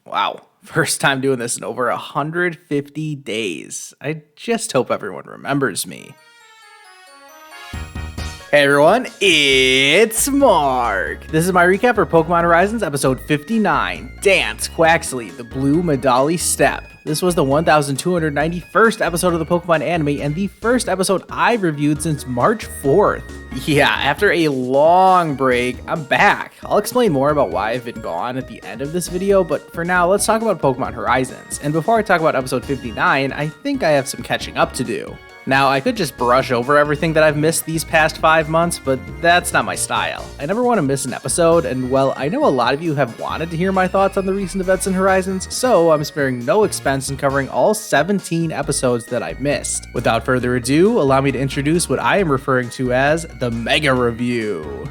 Wow, first time doing this in over 150 days. I just hope everyone remembers me. Hey everyone, it's Mark! This is my recap for Pokémon Horizons episode 59, Dance, Quaxly, the Blue Medali Step. This was the 1291st episode of the Pokemon anime and the first episode I've reviewed since March 4th. Yeah, after a long break, I'm back. I'll explain more about why I've been gone at the end of this video, but for now, let's talk about Pokemon Horizons. And before I talk about episode 59, I think I have some catching up to do. Now, I could just brush over everything that I've missed these past 5 months, but that's not my style. I never want to miss an episode, and well, I know a lot of you have wanted to hear my thoughts on the recent events in Horizons, so I'm sparing no expense in covering all 17 episodes that I missed. Without further ado, allow me to introduce what I am referring to as the Mega Review.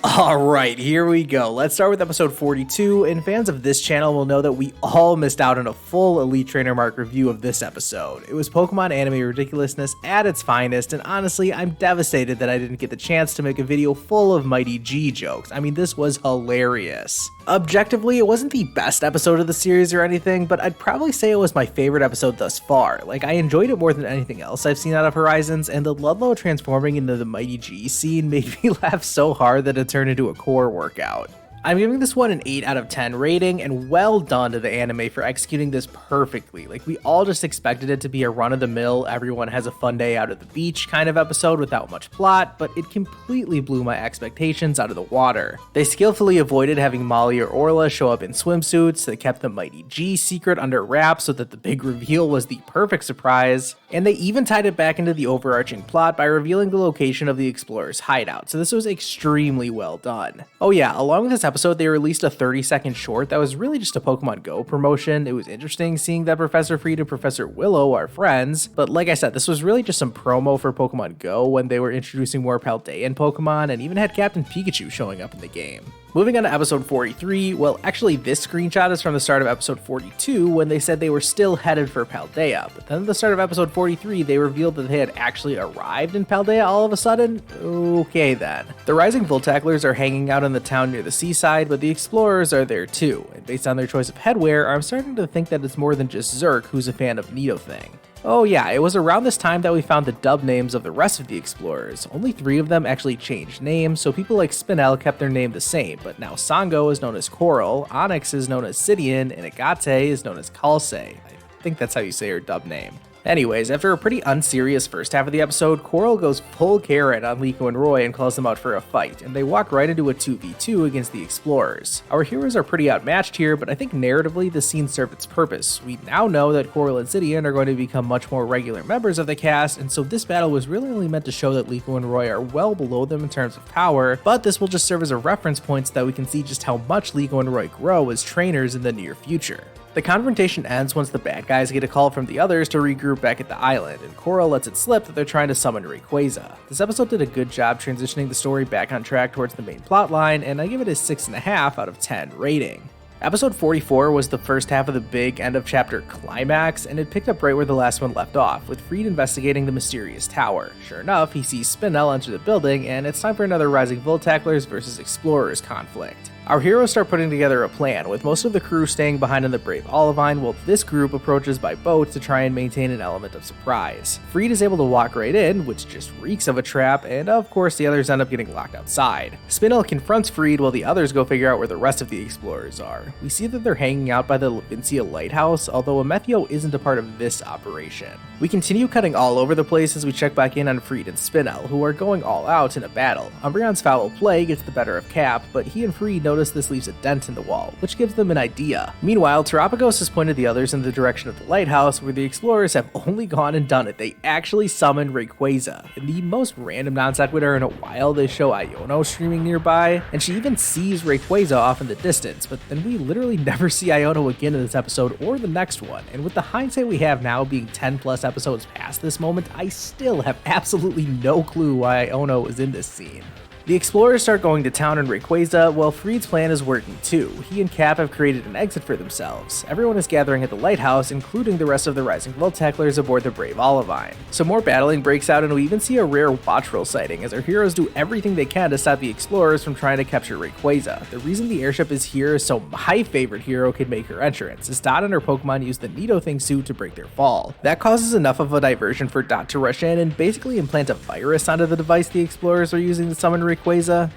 Alright, here we go. Let's start with episode 42, and fans of this channel will know that we all missed out on a full Elite Trainer Mark review of this episode. It was Pokemon anime ridiculousness at its finest, and honestly, I'm devastated that I didn't get the chance to make a video full of Mighty G jokes. I mean, this was hilarious. Objectively, it wasn't the best episode of the series or anything, but I'd probably say it was my favorite episode thus far. Like, I enjoyed it more than anything else I've seen out of Horizons, and the Ludlow transforming into the Mighty G scene made me laugh so hard that it turned into a core workout. I'm giving this one an 8 out of 10 rating, and well done to the anime for executing this perfectly. Like, we all just expected it to be a run-of-the-mill, everyone has a fun day out at the beach kind of episode without much plot, but it completely blew my expectations out of the water. They skillfully avoided having Molly or Orla show up in swimsuits, they kept the Mighty G secret under wraps so that the big reveal was the perfect surprise, and they even tied it back into the overarching plot by revealing the location of the Explorer's hideout, so this was extremely well done. Oh yeah, along with this episode, they released a 30-second short that was really just a Pokemon Go promotion. It was interesting seeing that Professor Freed and Professor Willow are friends, but like I said, this was really just some promo for Pokemon Go when they were introducing more Paldean Pokemon and even had Captain Pikachu showing up in the game. Moving on to episode 43, well actually this screenshot is from the start of episode 42 when they said they were still headed for Paldea, but then at the start of episode 43 they revealed that they had actually arrived in Paldea all of a sudden? Okay then. The Rising Voltaclers are hanging out in the town near the seaside, but the Explorers are there too, and based on their choice of headwear, I'm starting to think that it's more than just Zerk who's a fan of Nidothing. Oh yeah, it was around this time that we found the dub names of the rest of the Explorers. Only 3 of them actually changed names, so people like Spinel kept their name the same, but now Sango is known as Coral, Onyx is known as Sidian, and Agate is known as Kalse. I think that's how you say her dub name. Anyways, after a pretty unserious first half of the episode, Coral goes full Karen on Liko and Roy and calls them out for a fight, and they walk right into a 2v2 against the Explorers. Our heroes are pretty outmatched here, but I think narratively the scene served its purpose. We now know that Coral and Sidian are going to become much more regular members of the cast, and so this battle was really only meant to show that Liko and Roy are well below them in terms of power, but this will just serve as a reference point so that we can see just how much Liko and Roy grow as trainers in the near future. The confrontation ends once the bad guys get a call from the others to regroup back at the island, and Coral lets it slip that they're trying to summon Rayquaza. This episode did a good job transitioning the story back on track towards the main plotline, and I give it a 6.5 out of 10 rating. Episode 44 was the first half of the big end of chapter climax, and it picked up right where the last one left off, with Freed investigating the mysterious tower. Sure enough, he sees Spinel enter the building, and it's time for another Rising Voltaclers versus Explorers conflict. Our heroes start putting together a plan, with most of the crew staying behind in the Brave Olivine, while this group approaches by boat to try and maintain an element of surprise. Freed is able to walk right in, which just reeks of a trap, and of course the others end up getting locked outside. Spinel confronts Freed while the others go figure out where the rest of the Explorers are. We see that they're hanging out by the Levincia Lighthouse, although Amethio isn't a part of this operation. We continue cutting all over the place as we check back in on Freed and Spinel, who are going all out in a battle. Umbreon's foul play gets the better of Cap, but he and Freed notice this leaves a dent in the wall, which gives them an idea. Meanwhile, Terapagos has pointed the others in the direction of the lighthouse, where the Explorers have only gone and done it. They actually summoned Rayquaza. In the most random non sequitur in a while, they show Iono streaming nearby, and she even sees Rayquaza off in the distance, but then we literally never see Iono again in this episode or the next one, and with the hindsight we have now being 10 plus episodes past this moment, I still have absolutely no clue why Iono is in this scene. The explorers start going to town in Rayquaza, while Freed's plan is working too. He and Cap have created an exit for themselves. Everyone is gathering at the lighthouse, including the rest of the Rising Voltaclers aboard the Brave Olivine. Some more battling breaks out, and we even see a rare Watchroll sighting as our heroes do everything they can to stop the explorers from trying to capture Rayquaza. The reason the airship is here is so my favorite hero can make her entrance, as Dot and her Pokemon use the Nidothing suit to break their fall. That causes enough of a diversion for Dot to rush in and basically implant a virus onto the device the explorers are using to summon Rayquaza.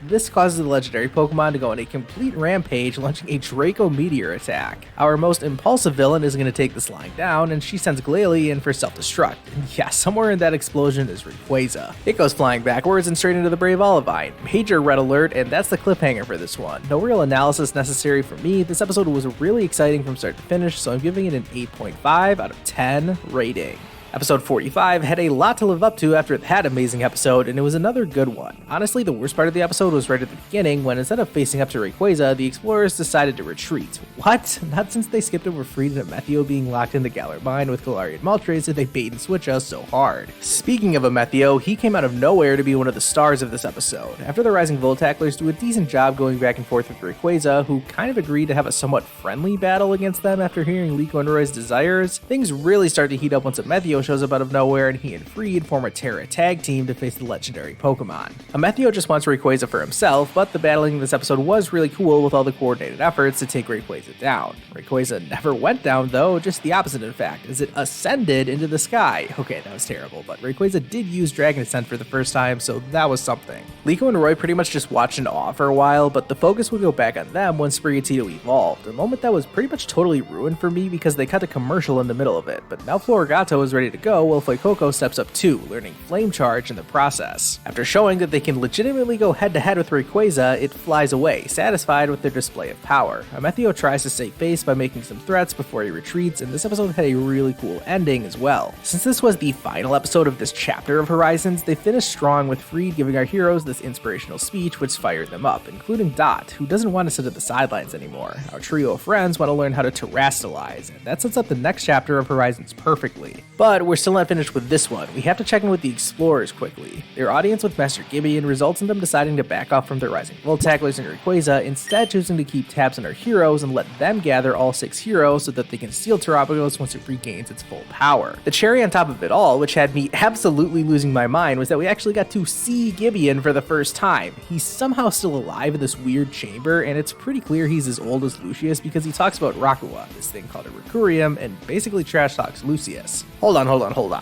This causes the legendary Pokemon to go on a complete rampage, launching a Draco Meteor attack. Our most impulsive villain is going to take this line down, and she sends Glalie in for self-destruct. And yeah, somewhere in that explosion is Rayquaza. It goes flying backwards and straight into the Brave Olivine. Major red alert, and that's the cliffhanger for this one. No real analysis necessary for me. This episode was really exciting from start to finish, so I'm giving it an 8.5 out of 10 rating. Episode 45 had a lot to live up to after that amazing episode, and it was another good one. Honestly, the worst part of the episode was right at the beginning, when instead of facing up to Rayquaza, the explorers decided to retreat. What? Not since they skipped over Freed and Amethio being locked in the Galar Mine with Galarian Moltres did they bait and switch us so hard. Speaking of Amethio, he came out of nowhere to be one of the stars of this episode. After the Rising Voltaclers do a decent job going back and forth with Rayquaza, who kind of agreed to have a somewhat friendly battle against them after hearing Liko and Roy's desires, things really start to heat up once Amethio shows up out of nowhere, and he and Freed form a Terra tag team to face the legendary Pokemon. Amethio just wants Rayquaza for himself, but the battling in this episode was really cool with all the coordinated efforts to take Rayquaza down. Rayquaza never went down though, just the opposite in fact, as it ascended into the sky. Okay, that was terrible, but Rayquaza did use Dragon Ascent for the first time, so that was something. Liko and Roy pretty much just watched in awe for a while, but the focus would go back on them when Sprigatito evolved, a moment that was pretty much totally ruined for me because they cut a commercial in the middle of it, but now Florigato is ready to go, while Fuecoco steps up too, learning Flame Charge in the process. After showing that they can legitimately go head-to-head with Rayquaza, it flies away, satisfied with their display of power. Amethio tries to save face by making some threats before he retreats, and this episode had a really cool ending as well. Since this was the final episode of this chapter of Horizons, they finished strong with Freed giving our heroes this inspirational speech which fired them up, including Dot, who doesn't want to sit at the sidelines anymore. Our trio of friends want to learn how to terrastalize, and that sets up the next chapter of Horizons perfectly. But we're still not finished with this one. We have to check in with the explorers quickly. Their audience with Master Gibeon results in them deciding to back off from their Rising Voltaclers and Rayquaza, instead choosing to keep tabs on our heroes and let them gather all 6 heroes so that they can steal Terrapagos once it regains its full power. The cherry on top of it all, which had me absolutely losing my mind, was that we actually got to see Gibeon for the first time. He's somehow still alive in this weird chamber, and it's pretty clear he's as old as Lucius because he talks about Rakua, this thing called a Recurium, and basically trash talks Lucius. Hold on.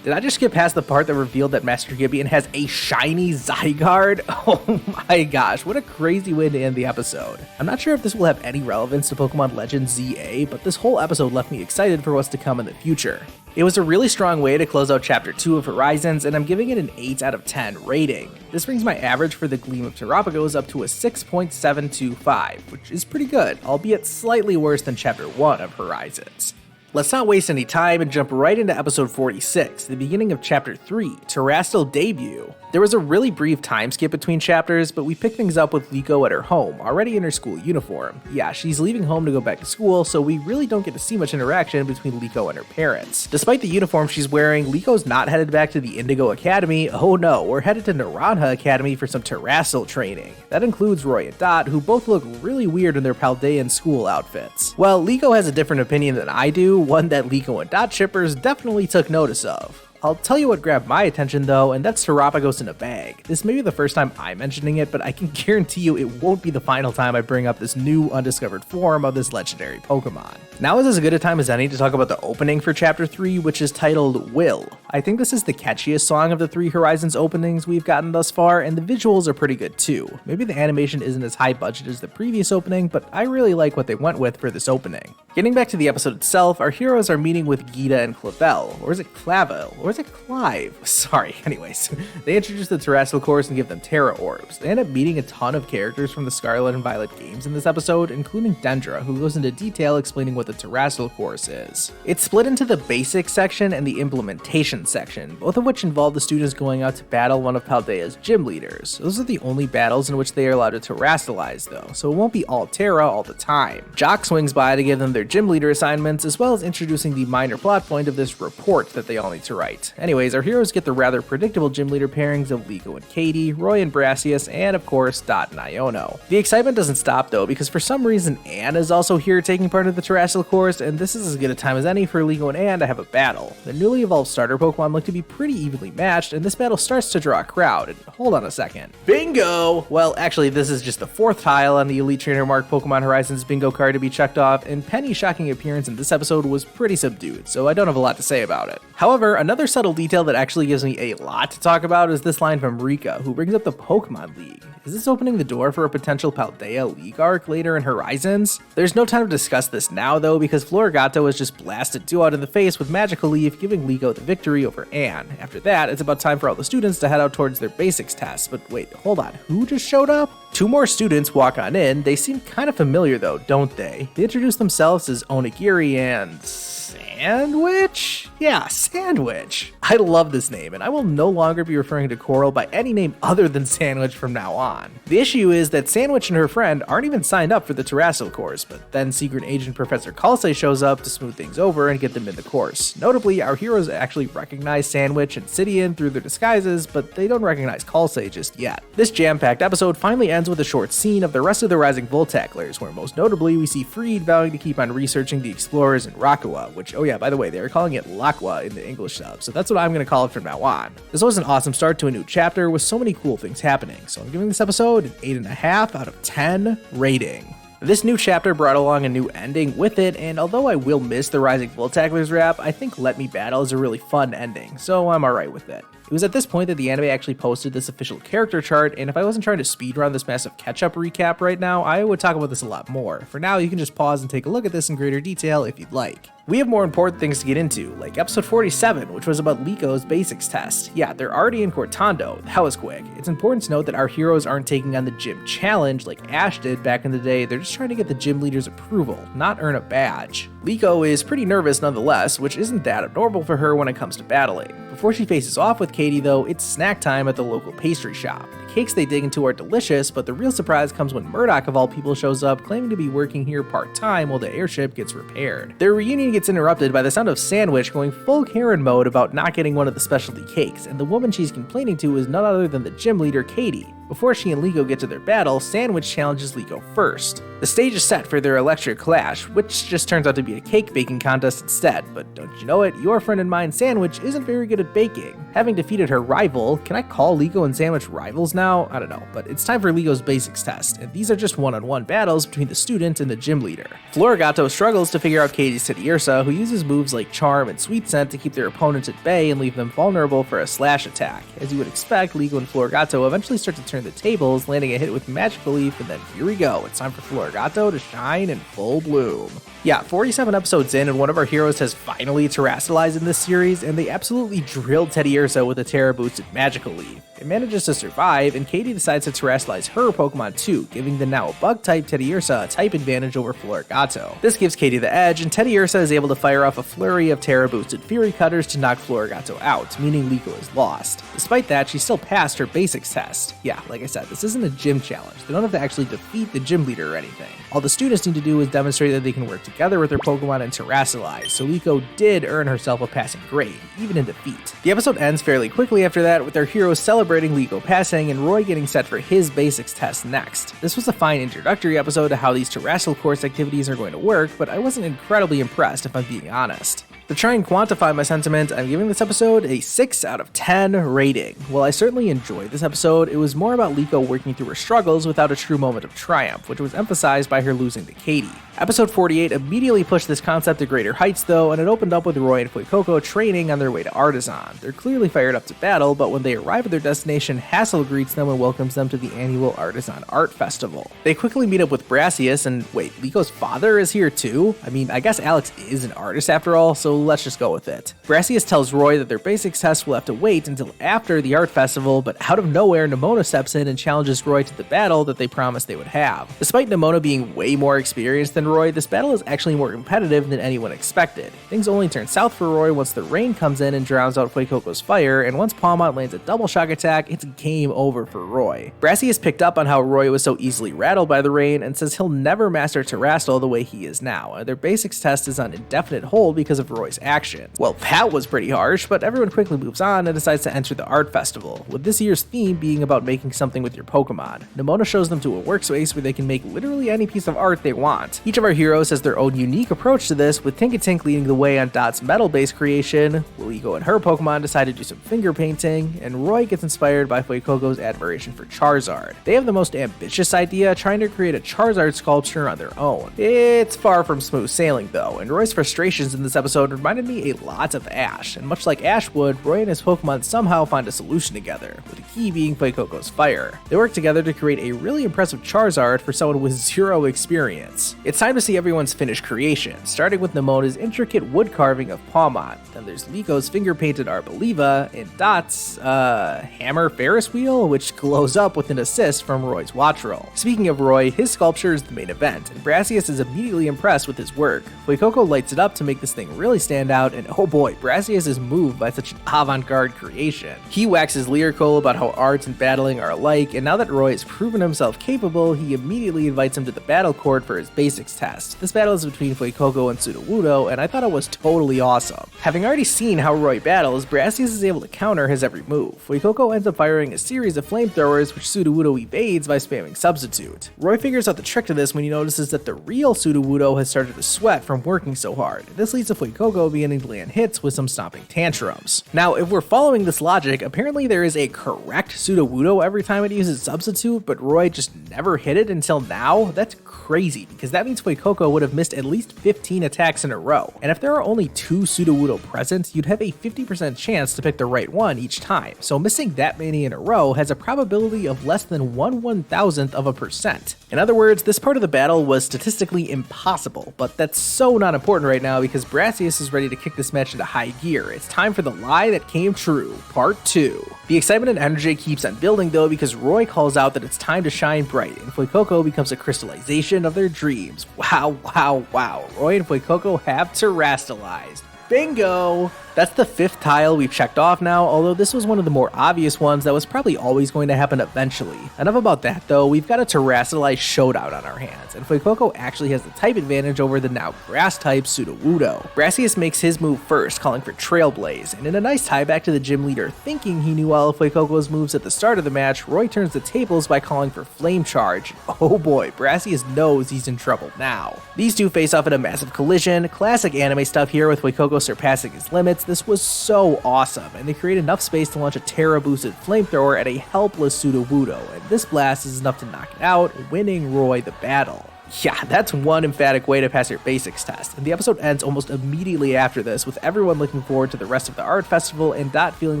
Did I just skip past the part that revealed that Master Gibeon has a shiny Zygarde? Oh my gosh, what a crazy way to end the episode. I'm not sure if this will have any relevance to Pokemon Legends ZA, but this whole episode left me excited for what's to come in the future. It was a really strong way to close out Chapter 2 of Horizons, and I'm giving it an 8 out of 10 rating. This brings my average for the Gleam of Terrapagos up to a 6.725, which is pretty good, albeit slightly worse than Chapter 1 of Horizons. Let's not waste any time and jump right into episode 46, the beginning of chapter 3, Terrastal Debut. There was a really brief time skip between chapters, but we pick things up with Liko at her home, already in her school uniform. Yeah, she's leaving home to go back to school, so we really don't get to see much interaction between Liko and her parents. Despite the uniform she's wearing, Liko's not headed back to the Indigo Academy. Oh no, we're headed to Naranja Academy for some Terrastal training. That includes Roy and Dot, who both look really weird in their Paldean school outfits. Well, Liko has a different opinion than I do, one that Liko and Dot shippers definitely took notice of. I'll tell you what grabbed my attention though, and that's Terrapagos in a bag. This may be the first time I'm mentioning it, but I can guarantee you it won't be the final time I bring up this new undiscovered form of this legendary Pokemon. Now is as good a time as any to talk about the opening for Chapter 3, which is titled Will. I think this is the catchiest song of the 3 Horizons openings we've gotten thus far, and the visuals are pretty good too. Maybe the animation isn't as high budget as the previous opening, but I really like what they went with for this opening. Getting back to the episode itself, our heroes are meeting with Gita and Clavel, or is it Clavel, or is it Clive? Sorry, anyways. They introduce the Terrastal course and give them Terra Orbs. They end up meeting a ton of characters from the Scarlet and Violet games in this episode, including Dendra, who goes into detail explaining what the Terrastal course is. It's split into the Basics section and the Implementation section, both of which involve the students going out to battle one of Paldea's gym leaders. Those are the only battles in which they are allowed to Terrastalize though, so it won't be all Terra all the time. Jock swings by to give them their gym leader assignments, as well as introducing the minor plot point of this report that they all need to write. right. Anyways, our heroes get the rather predictable gym leader pairings of Liko and Katie, Roy and Brassius, and of course, Dot and Iono. The excitement doesn't stop though, because for some reason Anne is also here taking part of the Terrestrial course, and this is as good a time as any for Liko and Anne to have a battle. The newly evolved starter Pokemon look to be pretty evenly matched, and this battle starts to draw a crowd, and hold on a second. Bingo! Well, actually, this is just the 4th tile on the Elite Trainer Mark Pokemon Horizons bingo card to be checked off, and Penny's shocking appearance in this episode was pretty subdued, so I don't have a lot to say about it. However, another subtle detail that actually gives me a lot to talk about is this line from Rika, who brings up the Pokemon League. Is this opening the door for a potential Paldea League arc later in Horizons? There's no time to discuss this now though, because Florigato has just blasted Duat in the face with Magical Leaf, giving Liko the victory over Anne. After that, it's about time for all the students to head out towards their basics tests, but wait, hold on, who just showed up? 2 more students walk on in. They seem kind of familiar though, don't they? They introduce themselves as Onigiri and Sandwich? Yeah, Sandwich. I love this name, and I will no longer be referring to Coral by any name other than Sandwich from now on. The issue is that Sandwich and her friend aren't even signed up for the Terrestrial course, but then Secret Agent Professor Quaxly shows up to smooth things over and get them in the course. Notably, our heroes actually recognize Sandwich and Sidian through their disguises, but they don't recognize Quaxly just yet. This jam-packed episode finally ends with a short scene of the rest of the Rising Voltaclers, where most notably we see Freed vowing to keep on researching the explorers in Rakawa, which, oh yeah, by the way, they are calling it Lakwa in the English sub, so that's what I'm going to call it from now on. This was an awesome start to a new chapter with so many cool things happening, so I'm giving this episode an 8.5 out of 10 rating. This new chapter brought along a new ending with it, and although I will miss the Rising Voltaclers rap, I think Let Me Battle is a really fun ending, so I'm alright with it. It was at this point that the anime actually posted this official character chart, and if I wasn't trying to speedrun this massive catch-up recap right now, I would talk about this a lot more. For now, you can just pause and take a look at this in greater detail if you'd like. We have more important things to get into, like episode 47, which was about Liko's basics test. Yeah, they're already in Cortando. That was quick. It's important to note that our heroes aren't taking on the gym challenge like Ash did back in the day. They're just trying to get the gym leader's approval, not earn a badge. Liko is pretty nervous nonetheless, which isn't that abnormal for her when it comes to battling. Before she faces off with Katie though, it's snack time at the local pastry shop. The cakes they dig into are delicious, but the real surprise comes when Murdoch of all people shows up claiming to be working here part-time while the airship gets repaired. Their reunion gets interrupted by the sound of Sandwich going full Karen mode about not getting one of the specialty cakes, and the woman she's complaining to is none other than the gym leader Katie. Before she and Liko get to their battle, Sandwich challenges Liko first. The stage is set for their electric clash, which just turns out to be a cake baking contest instead, but don't you know it, your friend and mine Sandwich isn't very good at baking. Having defeated her rival, can I call Liko and Sandwich rivals now? I don't know, but it's time for Liko's basics test, and these are just one-on-one battles between the student and the gym leader. Florigato struggles to figure out Katie's Teddiursa, who uses moves like Charm and Sweet Scent to keep their opponents at bay and leave them vulnerable for a slash attack. As you would expect, Liko and Florigato eventually start to turn the tables, landing a hit with Magical Leaf, and then here we go, it's time for Florigato to shine in full bloom. Yeah, 47 episodes in, and one of our heroes has finally terrestrialized in this series, and they absolutely drilled Teddiursa with a Terra boosted Magical Leaf. It manages to survive, and Katie decides to terrestrialize her Pokemon too, giving the now bug-type Teddiursa a type advantage over Florigato. This gives Katie the edge, and Teddiursa is able to fire off a flurry of Terra-boosted Fury Cutters to knock Florigato out, meaning Liko is lost. Despite that, she still passed her basics test. Yeah, like I said, this isn't a gym challenge. They don't have to actually defeat the gym leader or anything. All the students need to do is demonstrate that they can work together with their Pokemon and terrestrialize, so Liko did earn herself a passing grade, even in defeat. The episode ends fairly quickly after that, with our heroes celebrating Liko passing and Roy getting set for his basics test next. This was a fine introductory episode to how these terrestrial course activities are going to work, but I wasn't incredibly impressed if I'm being honest. To try and quantify my sentiment, I'm giving this episode a 6 out of 10 rating. While I certainly enjoyed this episode, it was more about Liko working through her struggles without a true moment of triumph, which was emphasized by her losing to Katie. Episode 48 immediately pushed this concept to greater heights though, and it opened up with Roy and Fuecoco training on their way to Artisan. They're clearly fired up to battle, but when they arrive at their destination, Hassel greets them and welcomes them to the annual Artisan Art Festival. They quickly meet up with Brassius, and wait, Liko's father is here too? I mean, I guess Alex is an artist after all, so let's just go with it. Brassius tells Roy that their basics test will have to wait until after the art festival, but out of nowhere, Nemona steps in and challenges Roy to the battle that they promised they would have. Despite Nemona being way more experienced than Roy, this battle is actually more competitive than anyone expected. Things only turn south for Roy once the rain comes in and drowns out Fuecoco's fire, and once Pawmont lands a double shock attack, it's game over for Roy. Brassius picked up on how Roy was so easily rattled by the rain and says he'll never master Terastal the way he is now, and their basics test is on indefinite hold because of Roy's action. Well, that was pretty harsh, but everyone quickly moves on and decides to enter the art festival, with this year's theme being about making something with your Pokemon. Nemona shows them to a workspace where they can make literally any piece of art they want. Each of our heroes has their own unique approach to this, with Tinkatink leading the way on Dot's metal-based creation, Ligo and her Pokemon decide to do some finger painting, and Roy gets inspired by Fuecoco's admiration for Charizard. They have the most ambitious idea, trying to create a Charizard sculpture on their own. It's far from smooth sailing though, and Roy's frustrations in this episode reminded me a lot of Ash, and much like Ash would, Roy and his Pokemon somehow find a solution together, with the key being Fuecoco's fire. They work together to create a really impressive Charizard for someone with zero experience. It's time to see everyone's finished creation, starting with Nemona's intricate wood carving of Pawmont, then there's Lico's finger-painted Arboliva, and Dot's, hammer Ferris wheel, which glows up with an assist from Roy's watch roll. Speaking of Roy, his sculpture is the main event, and Brassius is immediately impressed with his work. Fuecoco lights it up to make this thing really stand out, and oh boy, Brassius is moved by such an avant-garde creation. He waxes lyrical about how art and battling are alike, and now that Roy has proven himself capable, he immediately invites him to the battle court for his basics test. This battle is between Fuecoco and Sudowoodo, and I thought it was totally awesome. Having already seen how Roy battles, Brassius is able to counter his every move. Fuecoco ends up firing a series of flamethrowers, which Sudowoodo evades by spamming Substitute. Roy figures out the trick to this when he notices that the real Sudowoodo has started to sweat from working so hard. This leads to Fuecoco beginning to land hits with some stomping tantrums. Now, if we're following this logic, apparently there is a correct Sudowoodo every time it uses Substitute, but Roy just never hit it until now? That's crazy, because that means Fuecoco would have missed at least 15 attacks in a row. And if there are only 2 Sudowoodo present, you'd have a 50% chance to pick the right one each time. So missing that many in a row has a probability of less than 1/1000th of a percent. In other words, this part of the battle was statistically impossible, but that's so not important right now because Brassius is ready to kick this match into high gear. It's time for the lie that came true, part 2. The excitement and energy keeps on building though because Roy calls out that it's time to shine bright, and Fuecoco becomes a crystallization of their dreams. Wow, wow, wow. Roy and Fuecoco have terastallized. Bingo! That's the 5th tile we've checked off now, although this was one of the more obvious ones that was probably always going to happen eventually. Enough about that though, we've got a Terastallized showdown on our hands, and Fuecoco actually has the type advantage over the now grass-type Sudowoodo. Brassius makes his move first, calling for Trailblaze, and in a nice tie back to the gym leader thinking he knew all of Fuecoco's moves at the start of the match, Roy turns the tables by calling for Flame Charge. Oh boy, Brassius knows he's in trouble now. These two face off in a massive collision, classic anime stuff here with Fuecoco surpassing his limits. This was so awesome, and they create enough space to launch a Terra-boosted flamethrower at a helpless Sudowoodo, and this blast is enough to knock it out, winning Roy the battle. Yeah, that's one emphatic way to pass your basics test, and the episode ends almost immediately after this, with everyone looking forward to the rest of the art festival and Dot feeling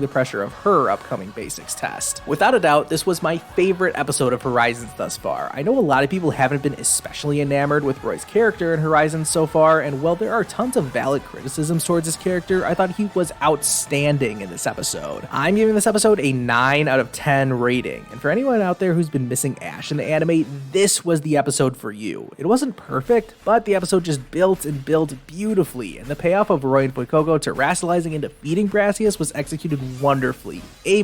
the pressure of her upcoming basics test. Without a doubt, this was my favorite episode of Horizons thus far. I know a lot of people haven't been especially enamored with Roy's character in Horizons so far, and while there are tons of valid criticisms towards his character, I thought he was outstanding in this episode. I'm giving this episode a 9 out of 10 rating, and for anyone out there who's been missing Ash in the anime, this was the episode for you. It wasn't perfect, but the episode just built and built beautifully, and the payoff of Roy and Fuecoco terastallizing and defeating Brassius was executed wonderfully. A+,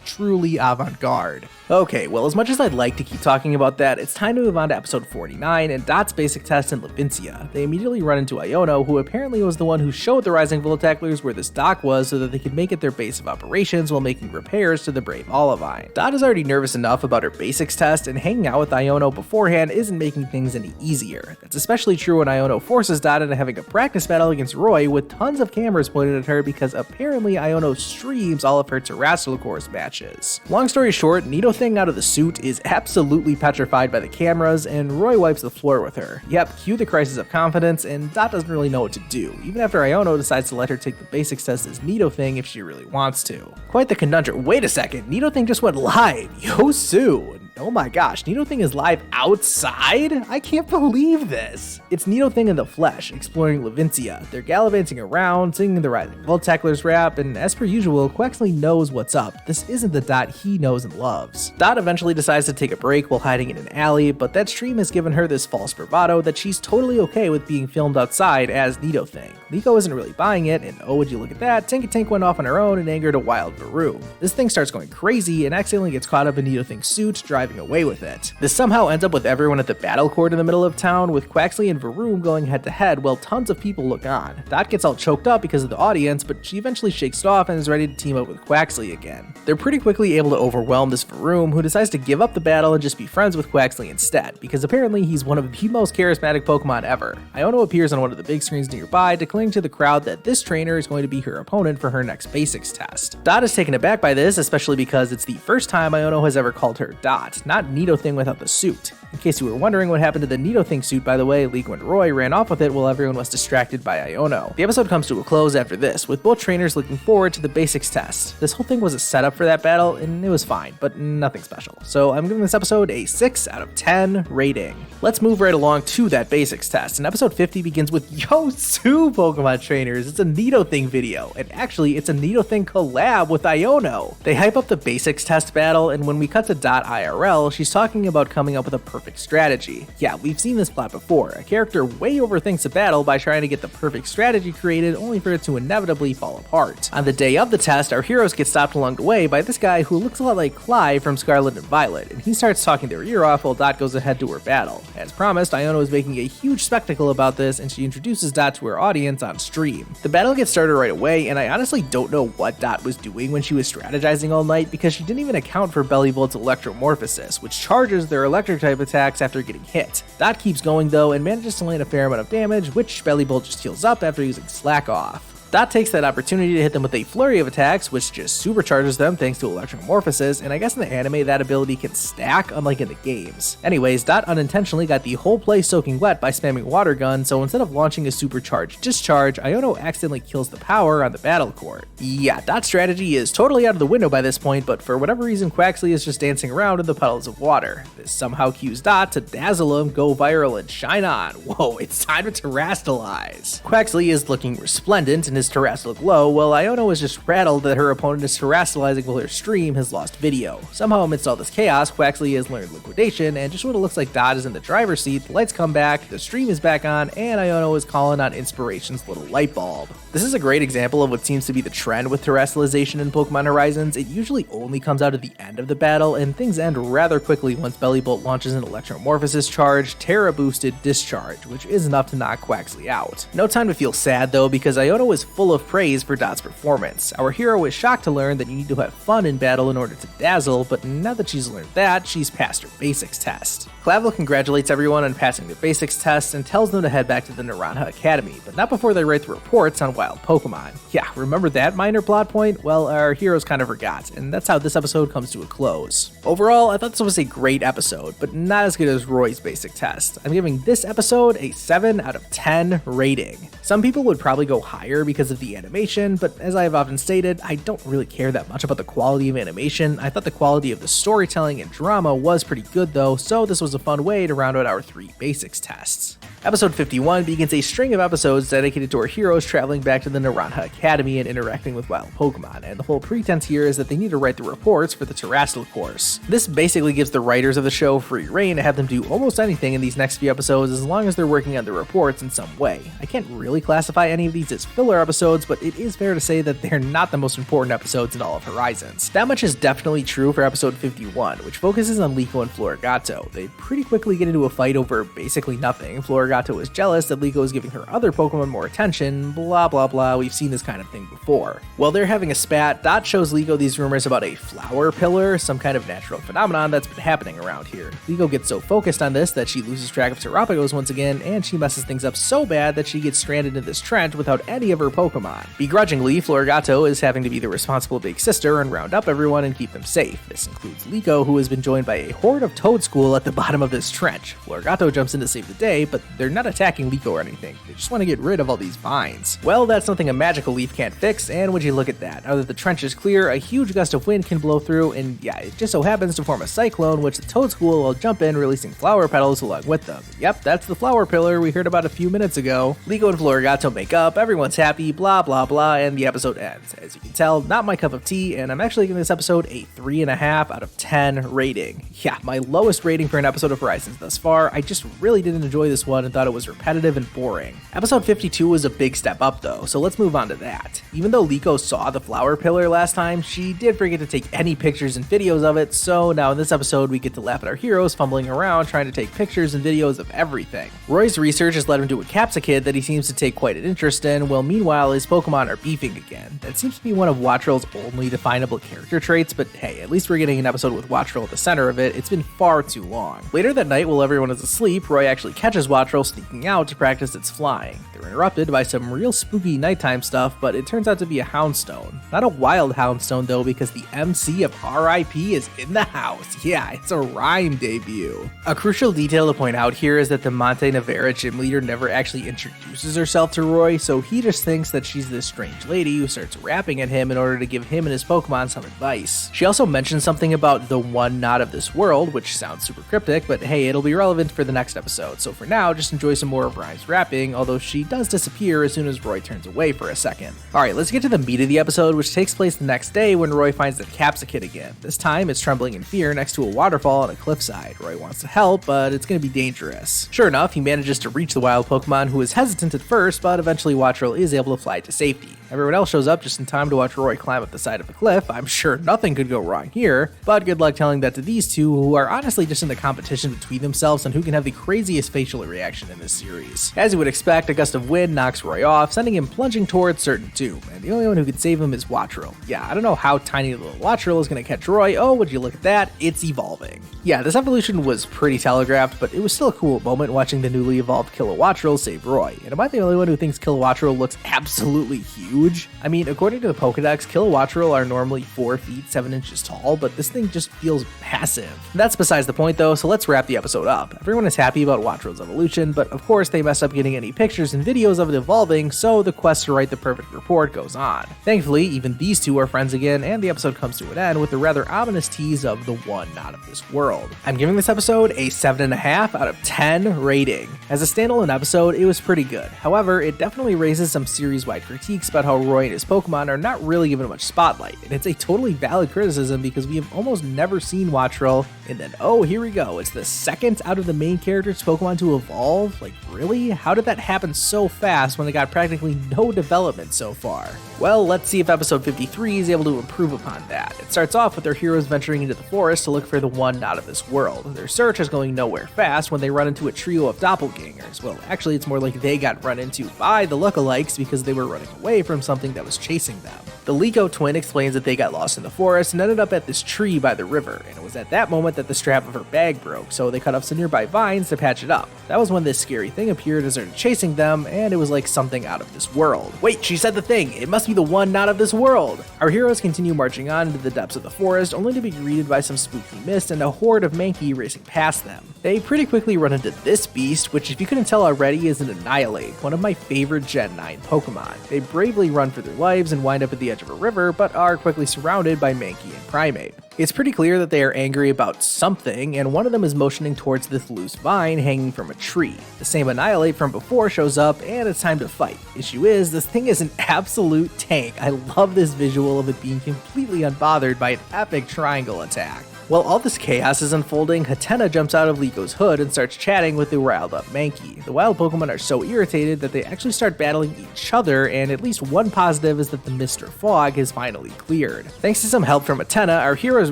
truly avant-garde. Okay, well, as much as I'd like to keep talking about that, it's time to move on to episode 49 and Dot's basic test in Levincia. They immediately run into Iono, who apparently was the one who showed the Rising Voltaclers where this dock was so that they could make it their base of operations while making repairs to the Brave Olivine. Dot is already nervous enough about her basics test, and hanging out with Iono beforehand isn't making things any easier. That's especially true when Iono forces Dot into having a practice battle against Roy with tons of cameras pointed at her because apparently Iono streams all of her Terrestrial Course matches. Long story short, Nidothing out of the suit is absolutely petrified by the cameras, and Roy wipes the floor with her. Yep, cue the crisis of confidence, and Dot doesn't really know what to do, even after Iono decides to let her take the basics test as Nidothing if she really wants to. Quite the conundrum. Wait a second, Nidothing just went live! Yo, Sue! oh my gosh, Nidothing is live outside? I can't believe this. It's Nidothing in the flesh, exploring Levincia. They're gallivanting around, singing the Rising Voltecler's rap, and as per usual, Quaxly knows what's up. This isn't the Dot he knows and loves. Dot eventually decides to take a break while hiding in an alley, but that stream has given her this false bravado that she's totally okay with being filmed outside as Nidothing. Liko isn't really buying it, and oh would you look at that, Tinkatank went off on her own and angered a wild Varoom. This thing starts going crazy and accidentally gets caught up in Nidothing's suit, driving away with it. This somehow ends up with everyone at the battle court in the middle of town, with Quaxly and Varoom going head to head while tons of people look on. Dot gets all choked up because of the audience, but she eventually shakes it off and is ready to team up with Quaxly again. They're pretty quickly able to overwhelm this Varoom, who decides to give up the battle and just be friends with Quaxly instead, because apparently he's one of the most charismatic Pokemon ever. Iono appears on one of the big screens nearby, declaring to the crowd that this trainer is going to be her opponent for her next basics test. Dot is taken aback by this, especially because it's the first time Iono has ever called her Dot, not Nidothing without the suit. In case you were wondering what happened to the Nidothing suit, by the way, Liko and Roy ran off with it while everyone was distracted by Iono. The episode comes to a close after this, with both trainers looking forward to the basics test. This whole thing was a setup for that battle, and it was fine, but nothing special. So I'm giving this episode a 6 out of 10 rating. Let's move right along to that basics test, and episode 50 begins with Yo Sue Pokemon trainers. It's a Nidothing video, and actually it's a Nidothing collab with Iono. They hype up the basics test battle, and when we cut to Dot IRL, she's talking about coming up with a perfect strategy. Yeah, we've seen this plot before. A character way overthinks a battle by trying to get the perfect strategy created, only for it to inevitably fall apart. On the day of the test, our heroes get stopped along the way by this guy who looks a lot like Clive from Scarlet and Violet, and he starts talking their ear off while Dot goes ahead to her battle. As promised, Iono is making a huge spectacle about this, and she introduces Dot to her audience on stream. The battle gets started right away, and I honestly don't know what Dot was doing when she was strategizing all night, because she didn't even account for Bellibolt's Electromorphosis, which charges their electric type attacks after getting hit. Dot keeps going though and manages to land a fair amount of damage, which Bellibolt just heals up after using Slack Off. Dot takes that opportunity to hit them with a flurry of attacks, which just supercharges them thanks to Electromorphosis, and I guess in the anime that ability can stack, unlike in the games. Anyways, Dot unintentionally got the whole place soaking wet by spamming Water Gun, so instead of launching a supercharged discharge, Iono accidentally kills the power on the battle court. Yeah, Dot's strategy is totally out of the window by this point, but for whatever reason Quaxly is just dancing around in the puddles of water. This somehow cues Dot to dazzle him, go viral, and shine on. Whoa, it's time to terrastalize. Quaxly is looking resplendent in his Terrastal glow, while Iono is just rattled that her opponent is terrastalizing while her stream has lost video. Somehow amidst all this chaos, Quaxly has learned liquidation, and just when it looks like Dot is in the driver's seat, the lights come back, the stream is back on, and Iono is calling on Inspiration's little light bulb. This is a great example of what seems to be the trend with terrastalization in Pokemon Horizons. It usually only comes out at the end of the battle, and things end rather quickly once Bellibolt launches an Electromorphosis charge, Terra boosted discharge, which is enough to knock Quaxly out. No time to feel sad though, because Iono is full of praise for Dot's performance. Our hero is shocked to learn that you need to have fun in battle in order to dazzle, but now that she's learned that, she's passed her basics test. Clavel congratulates everyone on passing their basics test and tells them to head back to the Naranja Academy, but not before they write the reports on wild Pokemon. Yeah, remember that minor plot point? Well, our heroes kind of forgot, and that's how this episode comes to a close. Overall, I thought this was a great episode, but not as good as Roy's basic test. I'm giving this episode a 7 out of 10 rating. Some people would probably go higher because of the animation, but as I have often stated, I don't really care that much about the quality of animation. I thought the quality of the storytelling and drama was pretty good though, so this was a fun way to round out our 3 basics tests. Episode 51 begins a string of episodes dedicated to our heroes traveling back to the Naranja Academy and interacting with wild Pokemon, and the whole pretense here is that they need to write the reports for the Terrastal course. This basically gives the writers of the show free reign to have them do almost anything in these next few episodes as long as they're working on the reports in some way. I can't really classify any of these as filler episodes, but it is fair to say that they're not the most important episodes in all of Horizons. That much is definitely true for episode 51, which focuses on Liko and Florigato. They pretty quickly get into a fight over basically nothing. Florigato is jealous that Liko is giving her other Pokemon more attention, blah blah blah, we've seen this kind of thing before. While they're having a spat, Dot shows Liko these rumors about a flower pillar, some kind of natural phenomenon that's been happening around here. Liko gets so focused on this that she loses track of Terrapagos once again, and she messes things up so bad that she gets stranded in this trench without any of her Pokemon. Begrudgingly, Florigato is having to be the responsible big sister and round up everyone and keep them safe. This includes Liko, who has been joined by a horde of Toadschool at the bottom of this trench. Florigato jumps in to save the day, but they're not attacking Liko or anything. They just want to get rid of all these vines. Well, that's something a magical leaf can't fix, and would you look at that. Now that the trench is clear, a huge gust of wind can blow through, and yeah, it just so happens to form a cyclone, which the Toad School will jump in, releasing flower petals along with them. Yep, that's the flower pillar we heard about a few minutes ago. Liko and Florigato make up, everyone's happy, blah blah blah, and the episode ends. As you can tell, not my cup of tea, and I'm actually giving this episode a 3.5 out of 10 rating. Yeah, my lowest rating for an episode of Horizons thus far. I just really didn't enjoy this one and thought it was repetitive and boring. Episode 52 was a big step up though, so let's move on to that. Even though Liko saw the flower pillar last time, she did forget to take any pictures and videos of it, so now in this episode we get to laugh at our heroes fumbling around trying to take pictures and videos of everything. Roy's research has led him to a Capsicid that he seems to take quite an interest in, while meanwhile his Pokemon are beefing again. That seems to be one of Wattrell's only definable character traits, but hey, at least we're getting an episode with Wattrell at the center of it. It's been far too long. Later that night, while everyone is asleep, Roy actually catches Wattrell sneaking out to practice its flying. They're interrupted by some real spooky nighttime stuff, but it turns out to be a Houndstone. Not a wild Houndstone though, because the MC of RIP is in the house. Yeah, it's a rhyme debut. A crucial detail to point out here is that the Monte Nevera gym leader never actually introduces herself to Roy, so he just thinks that she's this strange lady who starts rapping at him in order to give him and his Pokemon some advice. She also mentions something about the one not of this world, which sounds super cryptic, but hey, it'll be relevant for the next episode, so for now, just enjoy some more of Rhyme's rapping, although she does disappear as soon as Roy turns away for a second. Alright, let's get to the meat of the episode, which takes place the next day when Roy finds the Capsicid again. This time, it's trembling in fear next to a waterfall on a cliffside. Roy wants to help, but it's gonna be dangerous. Sure enough, he manages to reach the wild Pokemon, who is hesitant at first, but eventually Wattrell is able to fly to safety. Everyone else shows up just in time to watch Roy climb up the side of a cliff. I'm sure nothing could go wrong here, but good luck telling that to these two, who are honestly just in the competition between themselves on who can have the craziest facial reaction in this series. As you would expect, a gust of wind knocks Roy off, sending him plunging towards certain doom, and the only one who can save him is Wattrell. Yeah, I don't know how tiny little Wattrell is going to catch Roy. Oh, would you look at that? It's evolving. Yeah, this evolution was pretty telegraphed, but it was still a cool moment watching the newly evolved Kilowattrell save Roy. And am I the only one who thinks Kilowattrell looks absolutely huge? I mean, according to the Pokedex, Kilowattrell are normally 4 feet 7 inches tall, but this thing just feels massive. That's besides the point though, so let's wrap the episode up. Everyone is happy about Wattrell's evolution, but of course they mess up getting any pictures and videos of it evolving, so the quest to write the perfect report goes on. Thankfully, even these two are friends again, and the episode comes to an end with a rather ominous tease of the one not of this world. I'm giving this episode a 7.5 out of 10 rating. As a standalone episode, it was pretty good. However, it definitely raises some series-wide critiques about how Roy and his Pokemon are not really given much spotlight, and it's a totally valid criticism because we have almost never seen Wattrell, and then oh, here we go, it's the second out of the main character's Pokemon to evolve? Like, really? How did that happen so fast when they got practically no development so far? Well, let's see if episode 53 is able to improve upon that. It starts off with their heroes venturing into the forest to look for the one not of this world. Their search is going nowhere fast when they run into a trio of doppelgangers. Well, actually, it's more like they got run into by the lookalikes because they were running away from something that was chasing them. The Liko twin explains that they got lost in the forest and ended up at this tree by the river, and it was at that moment that the strap of her bag broke, so they cut off some nearby vines to patch it up. That was when this scary thing appeared and started chasing them, and it was like something out of this world. Wait, she said the thing! It must be the one not of this world! Our heroes continue marching on into the depths of the forest, only to be greeted by some spooky mist and a horde of Mankey racing past them. They pretty quickly run into this beast, which if you couldn't tell already is an Annihilate, one of my favorite Gen 9 Pokemon. They bravely run for their lives and wind up at the edge of a river, but are quickly surrounded by Mankey and Primeape. It's pretty clear that they are angry about something, and one of them is motioning towards this loose vine hanging from a tree. The same Annihilate from before shows up, and it's time to fight. Issue is, this thing is an absolute tank. I love this visual of it being completely unbothered by an epic triangle attack. While all this chaos is unfolding, Hatenna jumps out of Liko's hood and starts chatting with the riled up Mankey. The wild Pokemon are so irritated that they actually start battling each other, and at least one positive is that the Mr. Fog has finally cleared. Thanks to some help from Hatenna, our heroes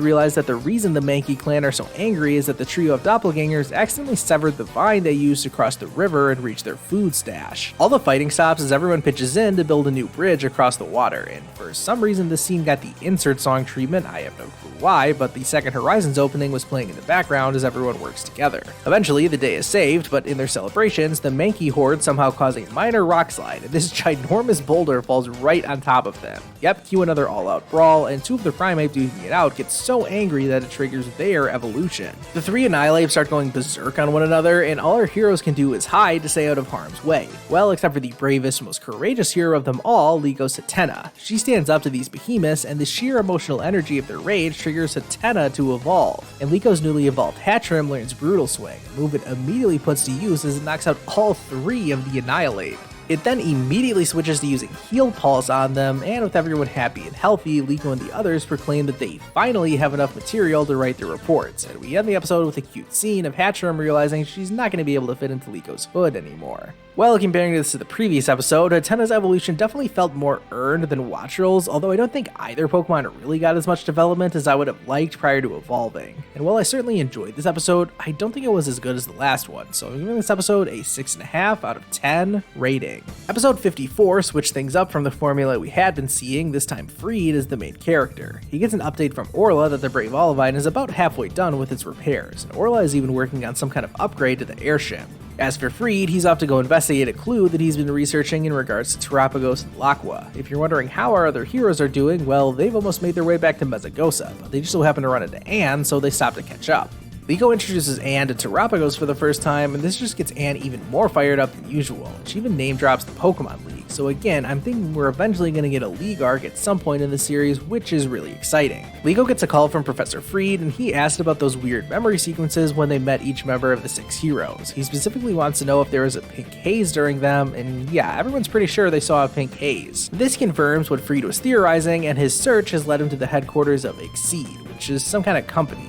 realize that the reason the Mankey clan are so angry is that the trio of doppelgangers accidentally severed the vine they used to cross the river and reach their food stash. All the fighting stops as everyone pitches in to build a new bridge across the water, and for some reason this scene got the insert song treatment. I have no clue why, but the second Horizons opening was playing in the background as everyone works together. Eventually, the day is saved, but in their celebrations, the Mankey horde somehow cause a minor rock slide, and this ginormous boulder falls right on top of them. Yep, cue another all-out brawl, and two of the Primeape duking it out get so angry that it triggers their evolution. The three Annihilape start going berserk on one another, and all our heroes can do is hide to stay out of harm's way. Well, except for the bravest, most courageous hero of them all, Liko Satena. She stands up to these behemoths, and the sheer emotional energy of their rage triggers Satena to evolve. And Liko's newly evolved Hatchrim learns Brutal Swing, a move it immediately puts to use as it knocks out all three of the Annihilape. It then immediately switches to using Heal Pulse on them, and with everyone happy and healthy, Liko and the others proclaim that they finally have enough material to write their reports, and we end the episode with a cute scene of Hatchrim realizing she's not going to be able to fit into Liko's hood anymore. Well, comparing this to the previous episode, Hatena's evolution definitely felt more earned than Watcherl's, although I don't think either Pokemon really got as much development as I would have liked prior to evolving. And while I certainly enjoyed this episode, I don't think it was as good as the last one, so I'm giving this episode a 6.5 out of 10 rating. Episode 54 switched things up from the formula we had been seeing, this time Freed is the main character. He gets an update from Orla that the Brave Olivine is about halfway done with its repairs, and Orla is even working on some kind of upgrade to the airship. As for Freed, he's off to go investigate a clue that he's been researching in regards to Terapagos and Laqua. If you're wondering how our other heroes are doing, well, they've almost made their way back to Mesagosa, but they just so happen to run into Anne, so they stop to catch up. Liko introduces Anne to Terapagos for the first time, and this just gets Anne even more fired up than usual. She even name drops the Pokemon League, so again, I'm thinking we're eventually going to get a League arc at some point in the series, which is really exciting. Liko gets a call from Professor Freed, and he asked about those weird memory sequences when they met each member of the 6 heroes. He specifically wants to know if there was a pink haze during them, and yeah, everyone's pretty sure they saw a pink haze. This confirms what Freed was theorizing, and his search has led him to the headquarters of Exceed, which is some kind of company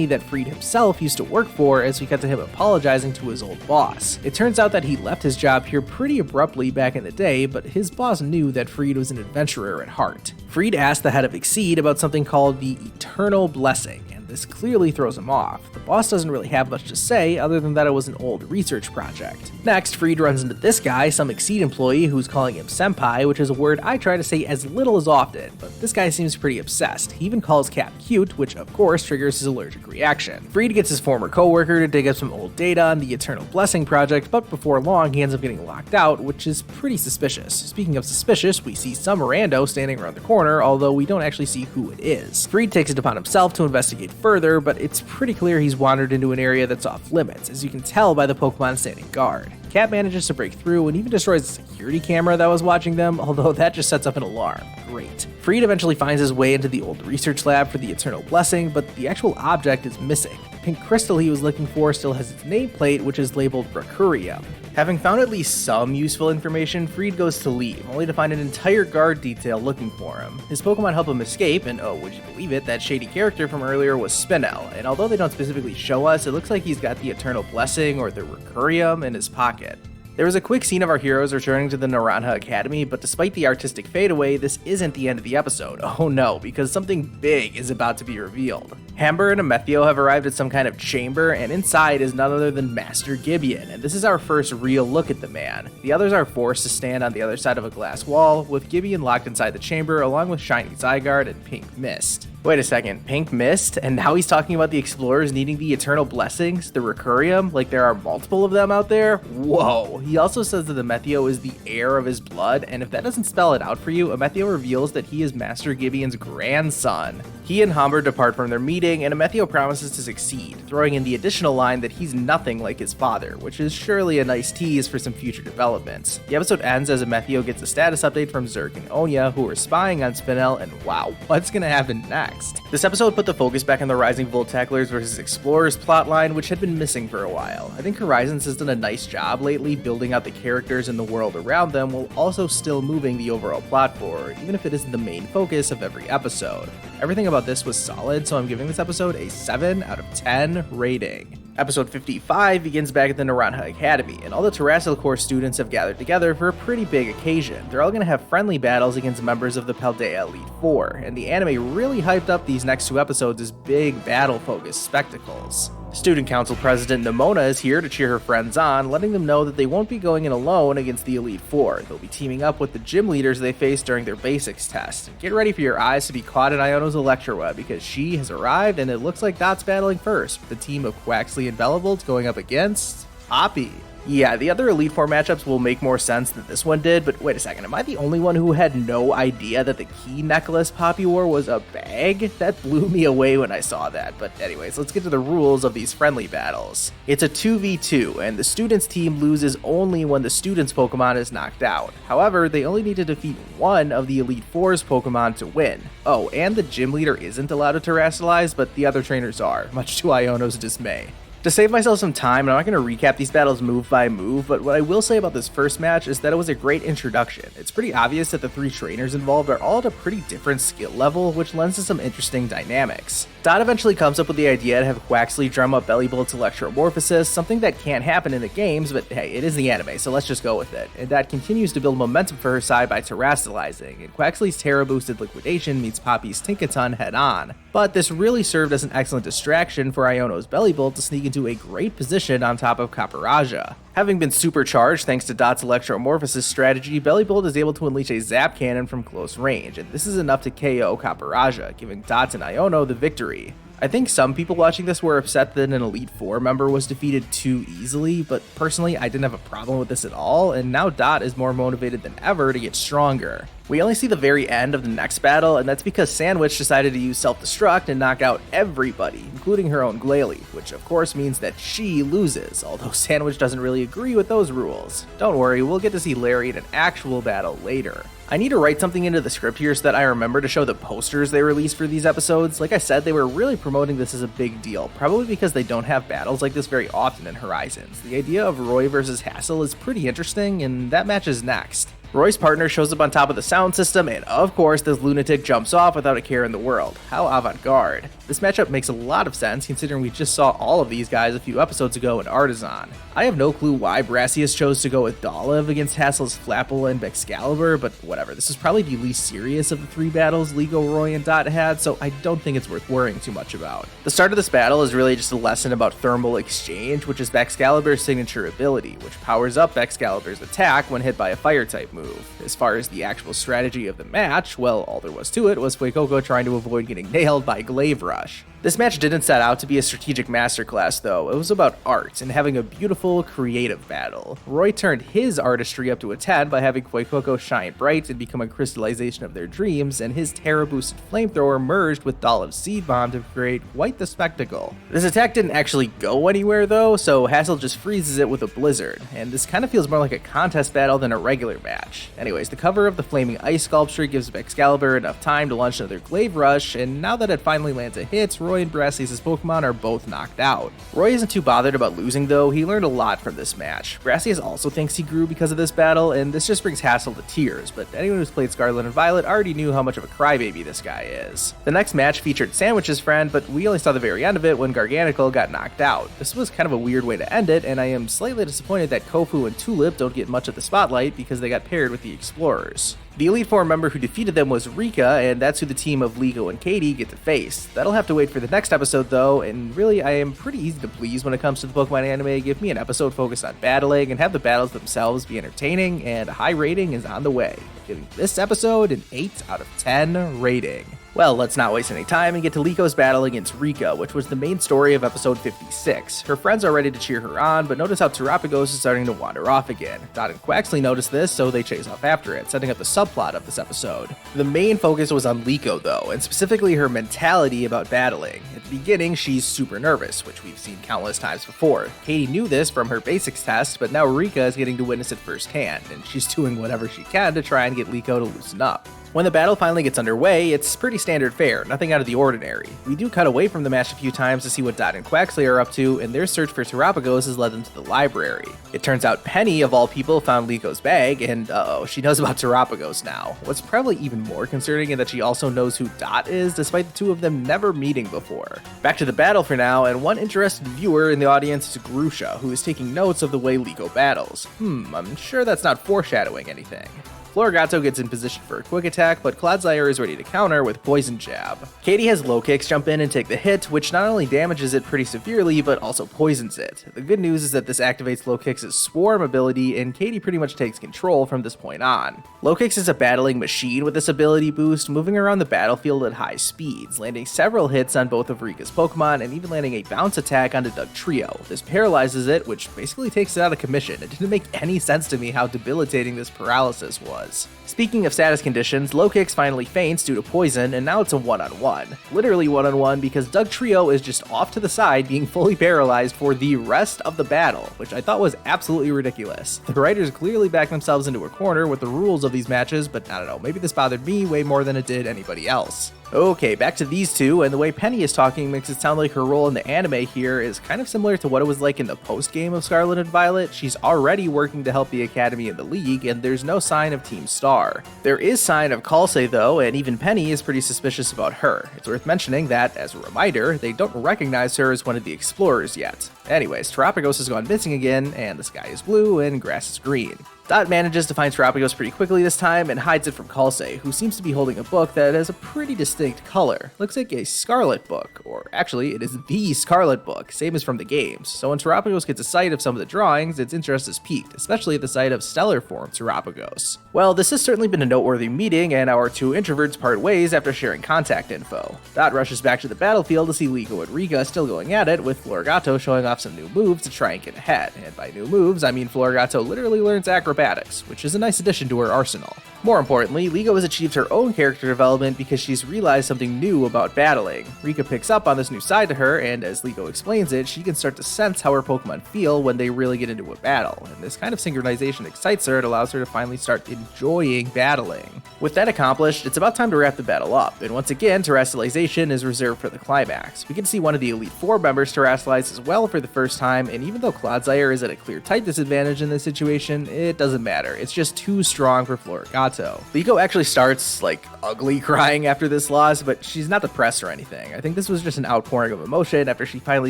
that Freed himself used to work for, as we cut to him apologizing to his old boss. It turns out that he left his job here pretty abruptly back in the day, but his boss knew that Freed was an adventurer at heart. Freed asked the head of Exceed about something called the Eternal Blessing, and this clearly throws him off. The boss doesn't really have much to say other than that it was an old research project. Next, Freed runs into this guy, some Exceed employee who's calling him Senpai, which is a word I try to say as little as often, but this guy seems pretty obsessed. He even calls Cap cute, which of course triggers his allergic reaction. Freed gets his former co-worker to dig up some old data on the Eternal Blessing project, but before long he ends up getting locked out, which is pretty suspicious. Speaking of suspicious, we see some rando standing around the corner, although we don't actually see who it is. Freed takes it upon himself to investigate further, but it's pretty clear he's wandered into an area that's off limits, as you can tell by the Pokemon standing guard. Cat manages to break through and even destroys the security camera that was watching them, although that just sets up an alarm. Great. Freed eventually finds his way into the old research lab for the Eternal Blessing, but the actual object is missing. The pink crystal he was looking for still has its nameplate, which is labeled Bracurium. Having found at least some useful information, Freed goes to leave, only to find an entire guard detail looking for him. His Pokemon help him escape, and oh, would you believe it, that shady character from earlier was Spinel, and although they don't specifically show us, it looks like he's got the Eternal Blessing or the Bracurium in his pocket. There was a quick scene of our heroes returning to the Naranja Academy, but despite the artistic fadeaway, this isn't the end of the episode. Oh no, because something big is about to be revealed. Hamber and Amethio have arrived at some kind of chamber, and inside is none other than Master Gibeon, and this is our first real look at the man. The others are forced to stand on the other side of a glass wall, with Gibeon locked inside the chamber along with Shiny Zygarde and Pink Mist. Wait a second, Pink Mist? And now he's talking about the explorers needing the Eternal Blessings, the Recurium, like there are multiple of them out there? Whoa. He also says that Amethio is the heir of his blood, and if that doesn't spell it out for you, Amethio reveals that he is Master Gibeon's grandson. He and Hamber depart from their meeting, and Amethio promises to succeed, throwing in the additional line that he's nothing like his father, which is surely a nice tease for some future developments. The episode ends as Amethio gets a status update from Zerk and Onya, who are spying on Spinel, and wow, what's gonna happen next? This episode put the focus back on the Rising Voltacklers vs Explorers plotline, which had been missing for a while. I think Horizons has done a nice job lately building out the characters and the world around them, while also still moving the overall plot forward, even if it isn't the main focus of every episode. Everything about this was solid, so I'm giving this episode a 7 out of 10 rating. Episode 55 begins back at the Naranja Academy, and all the Terrasil Corps students have gathered together for a pretty big occasion. They're all going to have friendly battles against members of the Paldea Elite Four, and the anime really hyped up these next 2 episodes as big battle-focused spectacles. Student Council President Nimona is here to cheer her friends on, letting them know that they won't be going in alone against the Elite Four. They'll be teaming up with the gym leaders they faced during their basics test. And get ready for your eyes to be caught in Iono's Electroweb, because she has arrived and it looks like Dot's battling first, with the team of Quaxly and Bellavolt going up against Poppy. Yeah, the other Elite Four matchups will make more sense than this one did, but wait a second, am I the only one who had no idea that the key necklace Poppy wore was a bag? That blew me away when I saw that, but anyways, let's get to the rules of these friendly battles. It's a 2v2, and the students team loses only when the students' Pokemon is knocked out. However, they only need to defeat one of the Elite Four's Pokemon to win. Oh, and the gym leader isn't allowed to terrestrialize, but the other trainers are, much to Iono's dismay. To save myself some time, I'm not going to recap these battles move by move, but what I will say about this first match is that it was a great introduction. It's pretty obvious that the three trainers involved are all at a pretty different skill level, which lends to some interesting dynamics. Dot eventually comes up with the idea to have Quaxly drum up Bellibolt's Electromorphosis, something that can't happen in the games, but hey, it is the anime, so let's just go with it. And Dot continues to build momentum for her side by terrestrializing, and Quaxly's Terra-boosted Liquidation meets Poppy's Tinkaton head-on. But this really served as an excellent distraction for Iono's Bellibolt to sneak into a great position on top of Caparaja. Having been supercharged thanks to Dot's Electromorphosis strategy, Bellibolt is able to unleash a Zap Cannon from close range, and this is enough to KO Caparaja, giving Dot and Iono the victory. I think some people watching this were upset that an Elite Four member was defeated too easily, but personally I didn't have a problem with this at all, and now Dot is more motivated than ever to get stronger. We only see the very end of the next battle, and that's because Sandwich decided to use self-destruct and knock out everybody, including her own Glalie, which of course means that she loses, although Sandwich doesn't really agree with those rules. Don't worry, we'll get to see Larry in an actual battle later. I need to write something into the script here so that I remember to show the posters they released for these episodes. Like I said, they were really promoting this as a big deal, probably because they don't have battles like this very often in Horizons. The idea of Roy versus Hassel is pretty interesting, and that match is next. Roy's partner shows up on top of the sound system, and of course this lunatic jumps off without a care in the world. How avant-garde. This matchup makes a lot of sense considering we just saw all of these guys a few episodes ago in Artisan. I have no clue why Brassius chose to go with Dolive against Hassel's Flapple and Excalibur, but whatever, this is probably the least serious of the three battles Ligo, Roy, and Dot had, so I don't think it's worth worrying too much about. The start of this battle is really just a lesson about Thermal Exchange, which is Excalibur's signature ability, which powers up Excalibur's attack when hit by a fire-type move. As far as the actual strategy of the match, well, all there was to it was Fuecoco trying to avoid getting nailed by Glaive Rush. This match didn't set out to be a strategic masterclass though, it was about art and having a beautiful, creative battle. Roy turned his artistry up to a 10 by having Fuecoco shine bright and become a crystallization of their dreams, and his Terra-boosted flamethrower merged with Dolive's Seed Bomb to create quite the spectacle. This attack didn't actually go anywhere though, so Hassel just freezes it with a blizzard, and this kind of feels more like a contest battle than a regular match. Anyways, the cover of the Flaming Ice sculpture gives Excalibur enough time to launch another Glaive Rush, and now that it finally lands a hit, Roy and Brassius' Pokemon are both knocked out. Roy isn't too bothered about losing though, he learned a lot from this match. Brassius also thinks he grew because of this battle, and this just brings Hassel to tears, but anyone who's played Scarlet and Violet already knew how much of a crybaby this guy is. The next match featured Sandwich's friend, but we only saw the very end of it when Garganacl got knocked out. This was kind of a weird way to end it, and I am slightly disappointed that Kofu and Tulip don't get much of the spotlight because they got paired with the Explorers. The Elite Four member who defeated them was Rika, and that's who the team of Ligo and Katie get to face. That'll have to wait for the next episode though, and really I am pretty easy to please when it comes to the Pokemon anime. Give me an episode focused on battling and have the battles themselves be entertaining, and a high rating is on the way. Giving this episode an 8 out of 10 rating. Well, let's not waste any time and get to Liko's battle against Rika, which was the main story of episode 56. Her friends are ready to cheer her on, but notice how Terapagos is starting to wander off again. Dot and Quaxly notice this, so they chase off after it, setting up the subplot of this episode. The main focus was on Liko though, and specifically her mentality about battling. At the beginning, she's super nervous, which we've seen countless times before. Katie knew this from her basics test, but now Rika is getting to witness it firsthand, and she's doing whatever she can to try and get Liko to loosen up. When the battle finally gets underway, it's pretty standard fare, nothing out of the ordinary. We do cut away from the match a few times to see what Dot and Quaxly are up to, and their search for Terapagos has led them to the library. It turns out Penny, of all people, found Liko's bag, and she knows about Terapagos now. What's probably even more concerning is that she also knows who Dot is, despite the two of them never meeting before. Back to the battle for now, and one interested viewer in the audience is Grusha, who is taking notes of the way Liko battles. I'm sure that's not foreshadowing anything. Florigato gets in position for a quick attack, but Clodsire is ready to counter with Poison Jab. Katie has low kicks jump in and take the hit, which not only damages it pretty severely, but also poisons it. The good news is that this activates low kicks' Swarm ability, and Katie pretty much takes control from this point on. Low kicks is a battling machine with this ability boost, moving around the battlefield at high speeds, landing several hits on both of Rika's Pokemon, and even landing a bounce attack onto Dugtrio. This paralyzes it, which basically takes it out of commission. It didn't make any sense to me how debilitating this paralysis was. Speaking of status conditions, Low Kicks finally faints due to poison, and now it's a one-on-one. Literally one-on-one because Dugtrio is just off to the side being fully paralyzed for the rest of the battle, which I thought was absolutely ridiculous. The writers clearly backed themselves into a corner with the rules of these matches, but I don't know, maybe this bothered me way more than it did anybody else. Okay, back to these two, and the way Penny is talking makes it sound like her role in the anime here is kind of similar to what it was like in the post-game of Scarlet and Violet. She's already working to help the Academy and the League, and there's no sign of Team Star. There is sign of Quaxly though, and even Penny is pretty suspicious about her. It's worth mentioning that, as a reminder, they don't recognize her as one of the explorers yet. Anyways, Terapagos has gone missing again, and the sky is blue and grass is green. Dot manages to find Terapagos pretty quickly this time and hides it from Quaxly, who seems to be holding a book that has a pretty distinct color. Looks like a Scarlet book, or actually it is the Scarlet book, same as from the games. So when Terapagos gets a sight of some of the drawings, its interest is piqued, especially at the sight of Stellar Form Terapagos. Well, this has certainly been a noteworthy meeting, and our two introverts part ways after sharing contact info. Dot rushes back to the battlefield to see Liko and Rika still going at it, with Florigato showing off some new moves to try and get ahead. And by new moves, I mean Florigato literally learns acrobatics, which is a nice addition to her arsenal. More importantly, Liko has achieved her own character development because she's realized something new about battling. Rika picks up on this new side to her, and as Liko explains it, she can start to sense how her Pokemon feel when they really get into a battle, and this kind of synchronization excites her and allows her to finally start enjoying battling. With that accomplished, it's about time to wrap the battle up, and once again, terrestrialization is reserved for the climax. We can see one of the Elite Four members terrestrialize as well for the first time, and even though Clodsire is at a clear type disadvantage in this situation, it doesn't matter. It's just too strong for Florigato. Liko actually starts, ugly crying after this loss, but she's not depressed or anything. I think this was just an outpouring of emotion after she finally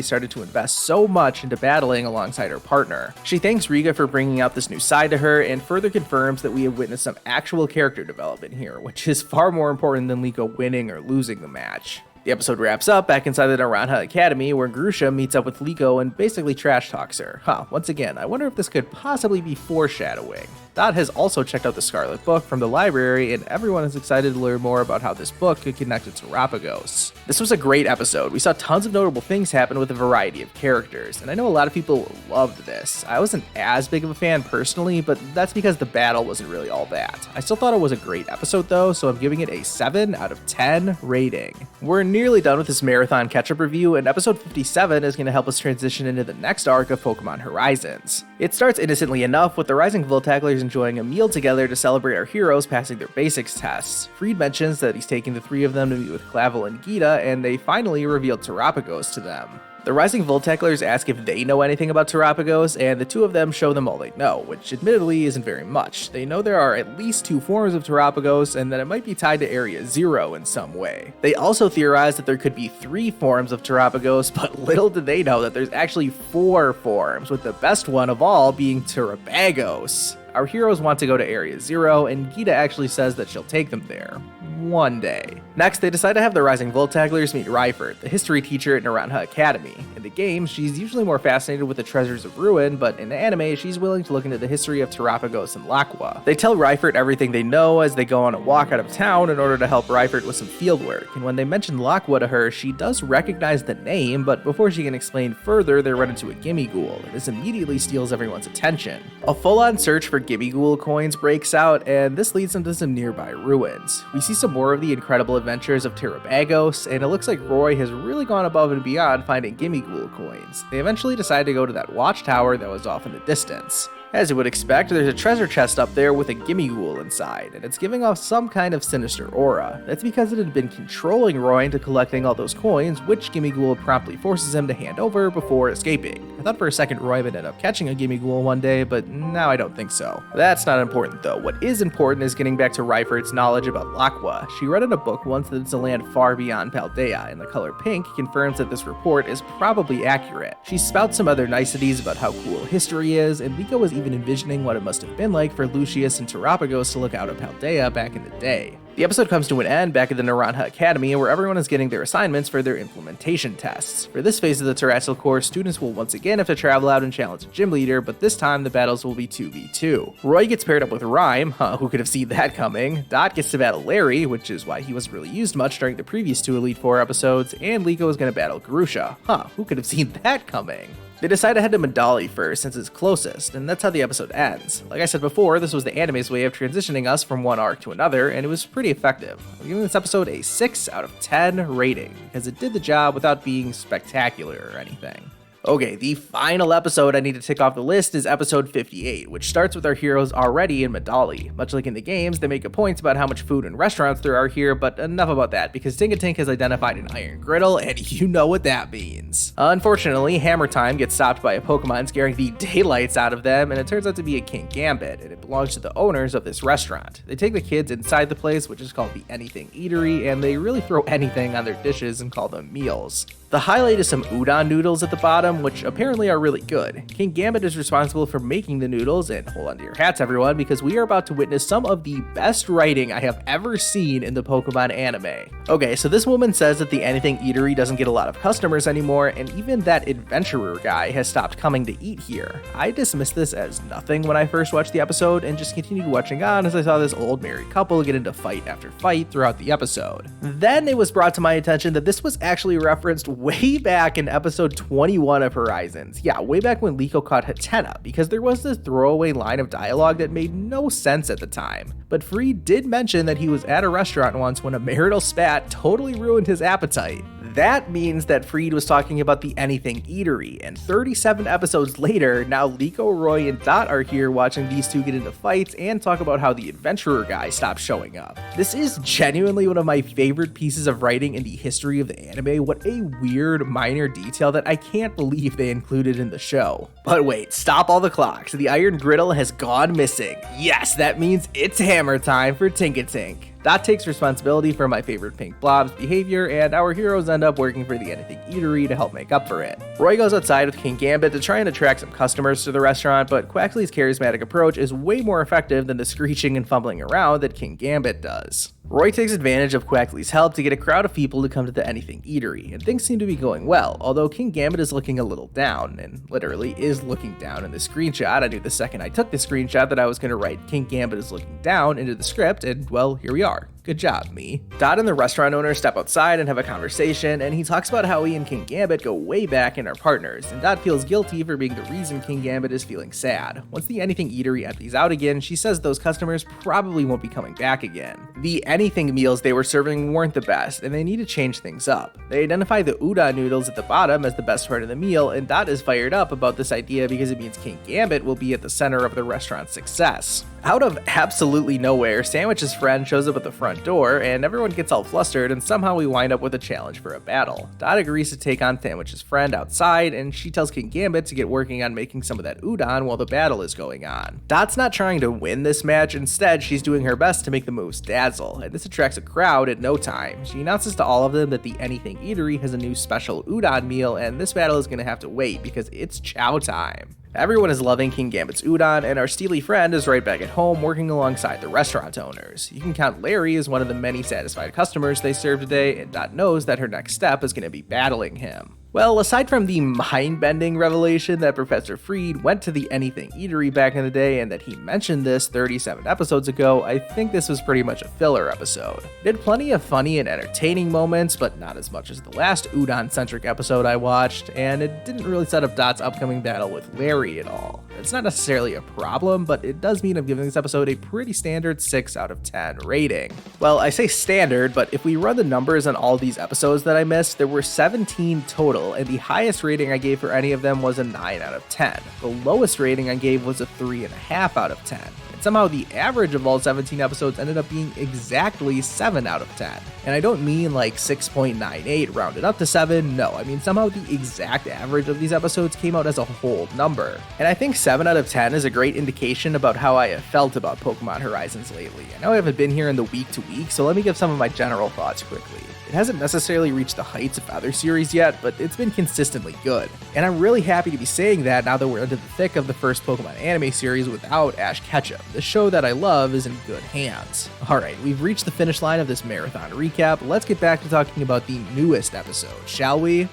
started to invest so much into battling alongside her partner. She thanks Rika for bringing out this new side to her, and further confirms that we have witnessed some actual character development here, which is far more important than Liko winning or losing the match. The episode wraps up back inside the Naranja Academy, where Grusha meets up with Liko and basically trash talks her. Once again, I wonder if this could possibly be foreshadowing. Dot has also checked out the Scarlet book from the library, and everyone is excited to learn more about how this book could connect it to Terapagos. This was a great episode. We saw tons of notable things happen with a variety of characters, and I know a lot of people loved this. I wasn't as big of a fan personally, but that's because the battle wasn't really all that. I still thought it was a great episode though, so I'm giving it a 7 out of 10 rating. We're nearly done with this marathon catch-up review, and episode 57 is going to help us transition into the next arc of Pokemon Horizons. It starts innocently enough with the Rising Voltaclers enjoying a meal together to celebrate our heroes passing their basics tests. Freed mentions that he's taking the three of them to meet with Clavel and Gita, and they finally revealed Terapagos to them. The Rising Voltaclers ask if they know anything about Terapagos, and the two of them show them all they know, which admittedly isn't very much. They know there are at least 2 forms of Terapagos, and that it might be tied to Area 0 in some way. They also theorize that there could be 3 forms of Terapagos, but little did they know that there's actually 4 forms, with the best one of all being Terabagos. Our heroes want to go to Area 0, and Gita actually says that she'll take them there. One day. Next, they decide to have the Rising Voltaclers meet Ryford, the history teacher at Naranja Academy. In the game, she's usually more fascinated with the treasures of Ruin, but in the anime, she's willing to look into the history of Terapagos and Laqua. They tell Ryford everything they know as they go on a walk out of town in order to help Ryford with some fieldwork, and when they mention Laqua to her, she does recognize the name, but before she can explain further, they run into a Gimmighoul, and this immediately steals everyone's attention. A full-on search for Gimmighoul coins breaks out, and this leads them to some nearby ruins. We see some more of the incredible adventures of Terabagos, and it looks like Roy has really gone above and beyond finding Gimmighoul coins. They eventually decide to go to that watchtower that was off in the distance. As you would expect, there's a treasure chest up there with a Gimmighoul inside, and it's giving off some kind of sinister aura. That's because it had been controlling Roy into collecting all those coins, which Gimmighoul promptly forces him to hand over before escaping. I thought for a second Roy would end up catching a Gimmighoul one day, but now I don't think so. That's not important though. What is important is getting back to Ryford's knowledge about Laqua. She read in a book once that it's a land far beyond Paldea, and the color pink confirms that this report is probably accurate. She spouts some other niceties about how cool history is, and Liko was even even envisioning what it must have been like for Lucius and Terapagos to look out of Paldea back in the day. The episode comes to an end back at the Naranja Academy, where everyone is getting their assignments for their implementation tests. For this phase of the Terrestrial course, students will once again have to travel out and challenge a gym leader, but this time the battles will be 2v2. Roy gets paired up with Rhyme, who could have seen that coming. Dot gets to battle Larry, which is why he wasn't really used much during the previous 2 Elite Four episodes, and Liko is going to battle Grusha. Who could have seen that coming? They decide to head to Medali first since it's closest, and that's how the episode ends. Like I said before, this was the anime's way of transitioning us from one arc to another, and it was pretty effective. I'm giving this episode a 6 out of 10 rating, because it did the job without being spectacular or anything. Okay, the final episode I need to tick off the list is episode 58, which starts with our heroes already in Medali. Much like in the games, they make a point about how much food and restaurants there are here, but enough about that, because Tinkatinka has identified an iron griddle, and you know what that means. Unfortunately, Hammer Time gets stopped by a Pokemon scaring the daylights out of them, and it turns out to be a King Gambit, and it belongs to the owners of this restaurant. They take the kids inside the place, which is called the Anything Eatery, and they really throw anything on their dishes and call them meals. The highlight is some udon noodles at the bottom, which apparently are really good. King Gambit is responsible for making the noodles, and hold on to your hats everyone, because we are about to witness some of the best writing I have ever seen in the Pokemon anime. Okay, so this woman says that the Anything Eatery doesn't get a lot of customers anymore, and even that adventurer guy has stopped coming to eat here. I dismissed this as nothing when I first watched the episode, and just continued watching on as I saw this old married couple get into fight after fight throughout the episode. Then it was brought to my attention that this was actually referenced way back in episode 21 of Horizons. Yeah, way back when Liko caught Hatena, because there was this throwaway line of dialogue that made no sense at the time. But Freed did mention that he was at a restaurant once when a marital spat totally ruined his appetite. That means that Freed was talking about the Anything Eatery, and 37 episodes later, now Liko, Roy, and Dot are here watching these two get into fights and talk about how the adventurer guy stopped showing up. This is genuinely one of my favorite pieces of writing in the history of the anime. What a weird, minor detail that I can't believe they included in the show. But wait, stop all the clocks. The iron griddle has gone missing. Yes, that means it's hammer time for Tinkatink. Dot takes responsibility for my favorite pink blob's behavior, and our heroes end up working for the Anything Eatery to help make up for it. Roy goes outside with King Gambit to try and attract some customers to the restaurant, but Quaxly's charismatic approach is way more effective than the screeching and fumbling around that King Gambit does. Roy takes advantage of Quaxly's help to get a crowd of people to come to the Anything Eatery, and things seem to be going well, although King Gambit is looking a little down, and literally is looking down in the screenshot. I knew the second I took the screenshot that I was going to write King Gambit is looking down into the script, and well, here we are. Good job, me. Dot and the restaurant owner step outside and have a conversation, and he talks about how he and King Gambit go way back and are partners, and Dot feels guilty for being the reason King Gambit is feeling sad. Once the Anything Eatery empties out again, she says those customers probably won't be coming back again. The anything meals they were serving weren't the best, and they need to change things up. They identify the udon noodles at the bottom as the best part of the meal, and Dot is fired up about this idea because it means King Gambit will be at the center of the restaurant's success. Out of absolutely nowhere, Sandwich's friend shows up at the front door, and everyone gets all flustered, and somehow we wind up with a challenge for a battle. Dot agrees to take on Sandwich's friend outside, and she tells King Gambit to get working on making some of that udon while the battle is going on. Dot's not trying to win this match, instead she's doing her best to make the moves dazzle, and this attracts a crowd in no time. She announces to all of them that the Anything Eatery has a new special udon meal, and this battle is going to have to wait because it's chow time. Everyone is loving King Gambit's udon, and our steely friend is right back at home working alongside the restaurant owners. You can count Larry as one of the many satisfied customers they serve today, and Dot knows that her next step is going to be battling him. Well, aside from the mind-bending revelation that Professor Freed went to the Anything Eatery back in the day and that he mentioned this 37 episodes ago, I think this was pretty much a filler episode. It had plenty of funny and entertaining moments, but not as much as the last udon-centric episode I watched, and it didn't really set up Dot's upcoming battle with Larry at all. It's not necessarily a problem, but it does mean I'm giving this episode a pretty standard 6 out of 10 rating. Well, I say standard, but if we run the numbers on all these episodes that I missed, there were 17 total, and the highest rating I gave for any of them was a 9 out of 10. The lowest rating I gave was a 3.5 out of 10. somehow the average of all 17 episodes ended up being exactly 7 out of 10. And I don't mean like 6.98 rounded up to 7, no, I mean somehow the exact average of these episodes came out as a whole number. And I think 7 out of 10 is a great indication about how I have felt about Pokémon Horizons lately. I know I haven't been here in the week to week, so let me give some of my general thoughts quickly. It hasn't necessarily reached the heights of other series yet, but it's been consistently good. And I'm really happy to be saying that now that we're into the thick of the first Pokemon anime series without Ash Ketchum. The show that I love is in good hands. Alright, we've reached the finish line of this marathon recap. Let's get back to talking about the newest episode, shall we?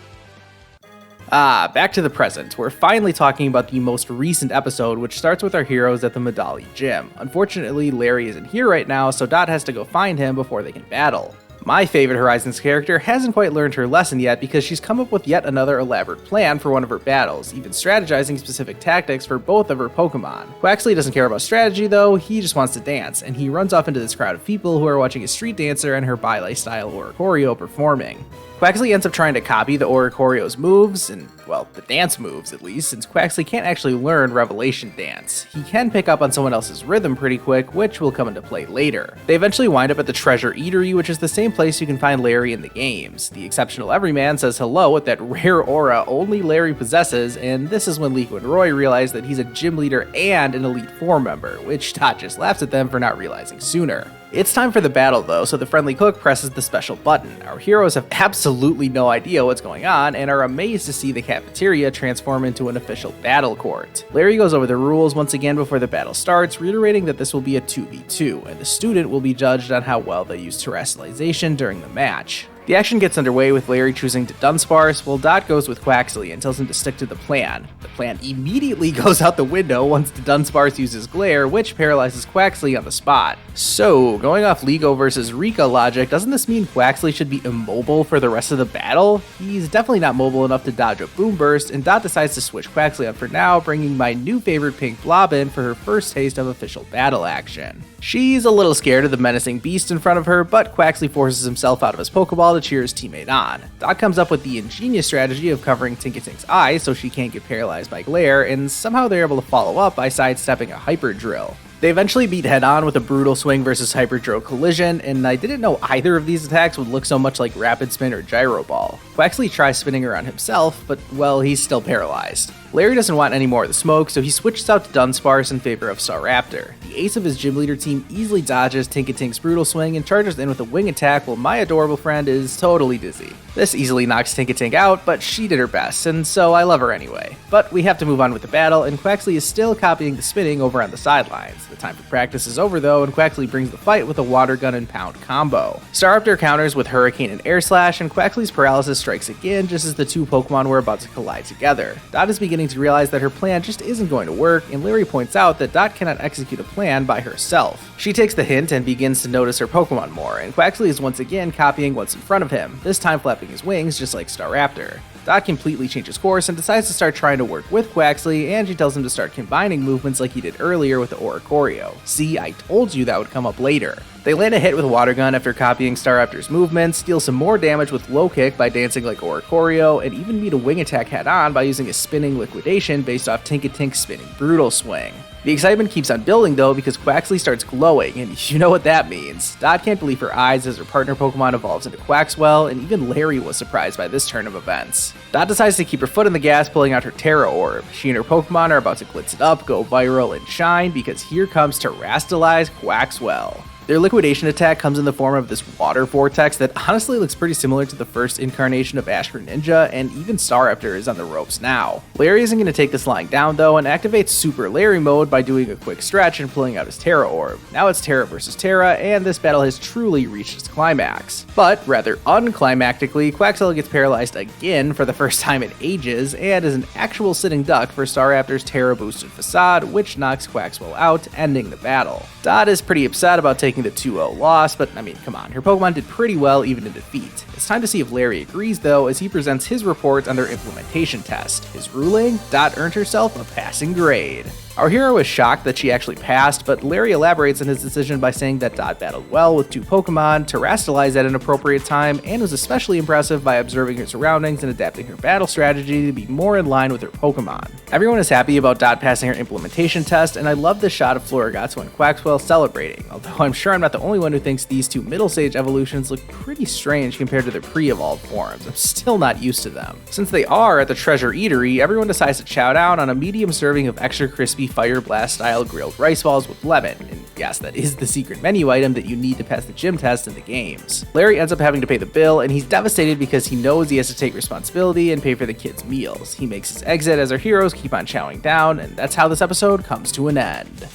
Back to the present. We're finally talking about the most recent episode, which starts with our heroes at the Medali gym. Unfortunately, Larry isn't here right now, so Dot has to go find him before they can battle. My favorite Horizons character hasn't quite learned her lesson yet because she's come up with yet another elaborate plan for one of her battles, even strategizing specific tactics for both of her Pokemon. Quaxly doesn't care about strategy though, he just wants to dance, and he runs off into this crowd of people who are watching a street dancer and her Bylay style Oricorio performing. Quaxly ends up trying to copy the Oricorio's moves, and, well, the dance moves at least, since Quaxly can't actually learn Revelation Dance. He can pick up on someone else's rhythm pretty quick, which will come into play later. They eventually wind up at the Treasure Eatery, which is the same place you can find Larry in the games. The exceptional everyman says hello with that rare aura only Larry possesses, and this is when Liko and Roy realize that he's a gym leader and an Elite Four member, which Dot just laughs at them for not realizing sooner. It's time for the battle though, so the friendly cook presses the special button. Our heroes have absolutely no idea what's going on and are amazed to see the cafeteria transform into an official battle court. Larry goes over the rules once again before the battle starts, reiterating that this will be a 2v2, and the student will be judged on how well they use terrestrialization during the match. The action gets underway with Larry choosing to Dunsparce, while Dot goes with Quaxly and tells him to stick to the plan. The plan immediately goes out the window once the Dunsparce uses Glare, which paralyzes Quaxly on the spot. So, going off Liko versus Rika logic, doesn't this mean Quaxly should be immobile for the rest of the battle? He's definitely not mobile enough to dodge a Boom Burst, and Dot decides to switch Quaxly up for now, bringing my new favorite Pink Blob in for her first taste of official battle action. She's a little scared of the menacing beast in front of her, but Quaxly forces himself out of his Pokeball to cheer his teammate on. Dot comes up with the ingenious strategy of covering Tinkatink's eyes so she can't get paralyzed by Glare, and somehow they're able to follow up by sidestepping a Hyper Drill. They eventually beat head-on with a Brutal Swing versus Hyper Drill collision, and I didn't know either of these attacks would look so much like Rapid Spin or Gyro Ball. Quaxly tries spinning around himself, but, well, he's still paralyzed. Larry doesn't want any more of the smoke, so he switches out to Dunsparce in favor of Staraptor. The ace of his gym leader team easily dodges Tinkatink's Brutal Swing and charges in with a wing attack while my adorable friend is totally dizzy. This easily knocks Tinkatink out, but she did her best, and so I love her anyway. But we have to move on with the battle, and Quaxly is still copying the spinning over on the sidelines. The time for practice is over though, and Quaxly brings the fight with a Water Gun and Pound combo. Staraptor counters with Hurricane and Air Slash, and Quaxly's paralysis strikes again just as the two Pokemon were about to collide together. Dot is beginning to realize that her plan just isn't going to work, and Larry points out that Dot cannot execute a plan by herself. She takes the hint and begins to notice her Pokemon more, and Quaxly is once again copying what's in front of him, this time flapping his wings just like Staraptor. Dot completely changes course and decides to start trying to work with Quaxly, and she tells him to start combining movements like he did earlier with the Oricorio. See, I told you that would come up later. They land a hit with a Water Gun after copying Staraptor's movements, deal some more damage with Low Kick by dancing like Oricorio, and even meet a wing attack head-on by using a spinning liquidation based off Tinkatink's spinning Brutal Swing. The excitement keeps on building though because Quaxly starts glowing, and you know what that means. Dot can't believe her eyes as her partner Pokemon evolves into Quaxwell, and even Larry was surprised by this turn of events. Dot decides to keep her foot in the gas, pulling out her Terra Orb. She and her Pokemon are about to glitz it up, go viral, and shine because here comes Terrastalize Quaxwell. Their liquidation attack comes in the form of this water vortex that honestly looks pretty similar to the first incarnation of Ash Greninja, and even Staraptor is on the ropes now. Larry isn't going to take this lying down though, and activates Super Larry mode by doing a quick stretch and pulling out his Terra Orb. Now it's Terra versus Terra, and this battle has truly reached its climax. But, rather unclimactically, Quaxly gets paralyzed again for the first time in ages, and is an actual sitting duck for Staraptor's Terra boosted Facade, which knocks Quaxwell out, ending the battle. Dot is pretty upset about taking the 2-0 loss, but I mean, come on, her Pokemon did pretty well even in defeat. It's time to see if Larry agrees though, as he presents his report on their implementation test. His ruling? Dot earned herself a passing grade. Our hero is shocked that she actually passed, but Larry elaborates on his decision by saying that Dot battled well with 2 Pokemon, terrestrialized at an appropriate time, and was especially impressive by observing her surroundings and adapting her battle strategy to be more in line with her Pokemon. Everyone is happy about Dot passing her implementation test, and I love the shot of Florigatsu and Quaxly celebrating, although I'm sure I'm not the only one who thinks these 2 middle stage evolutions look pretty strange compared to their pre-evolved forms. I'm still not used to them. Since they are at the Treasure Eatery, everyone decides to chow down on a medium serving of extra crispy Fire Blast style grilled rice balls with lemon, and yes, that is the secret menu item that you need to pass the gym test in the games. Larry ends up having to pay the bill, and he's devastated because he knows he has to take responsibility and pay for the kids' meals. He makes his exit as our heroes keep on chowing down, and that's how this episode comes to an end.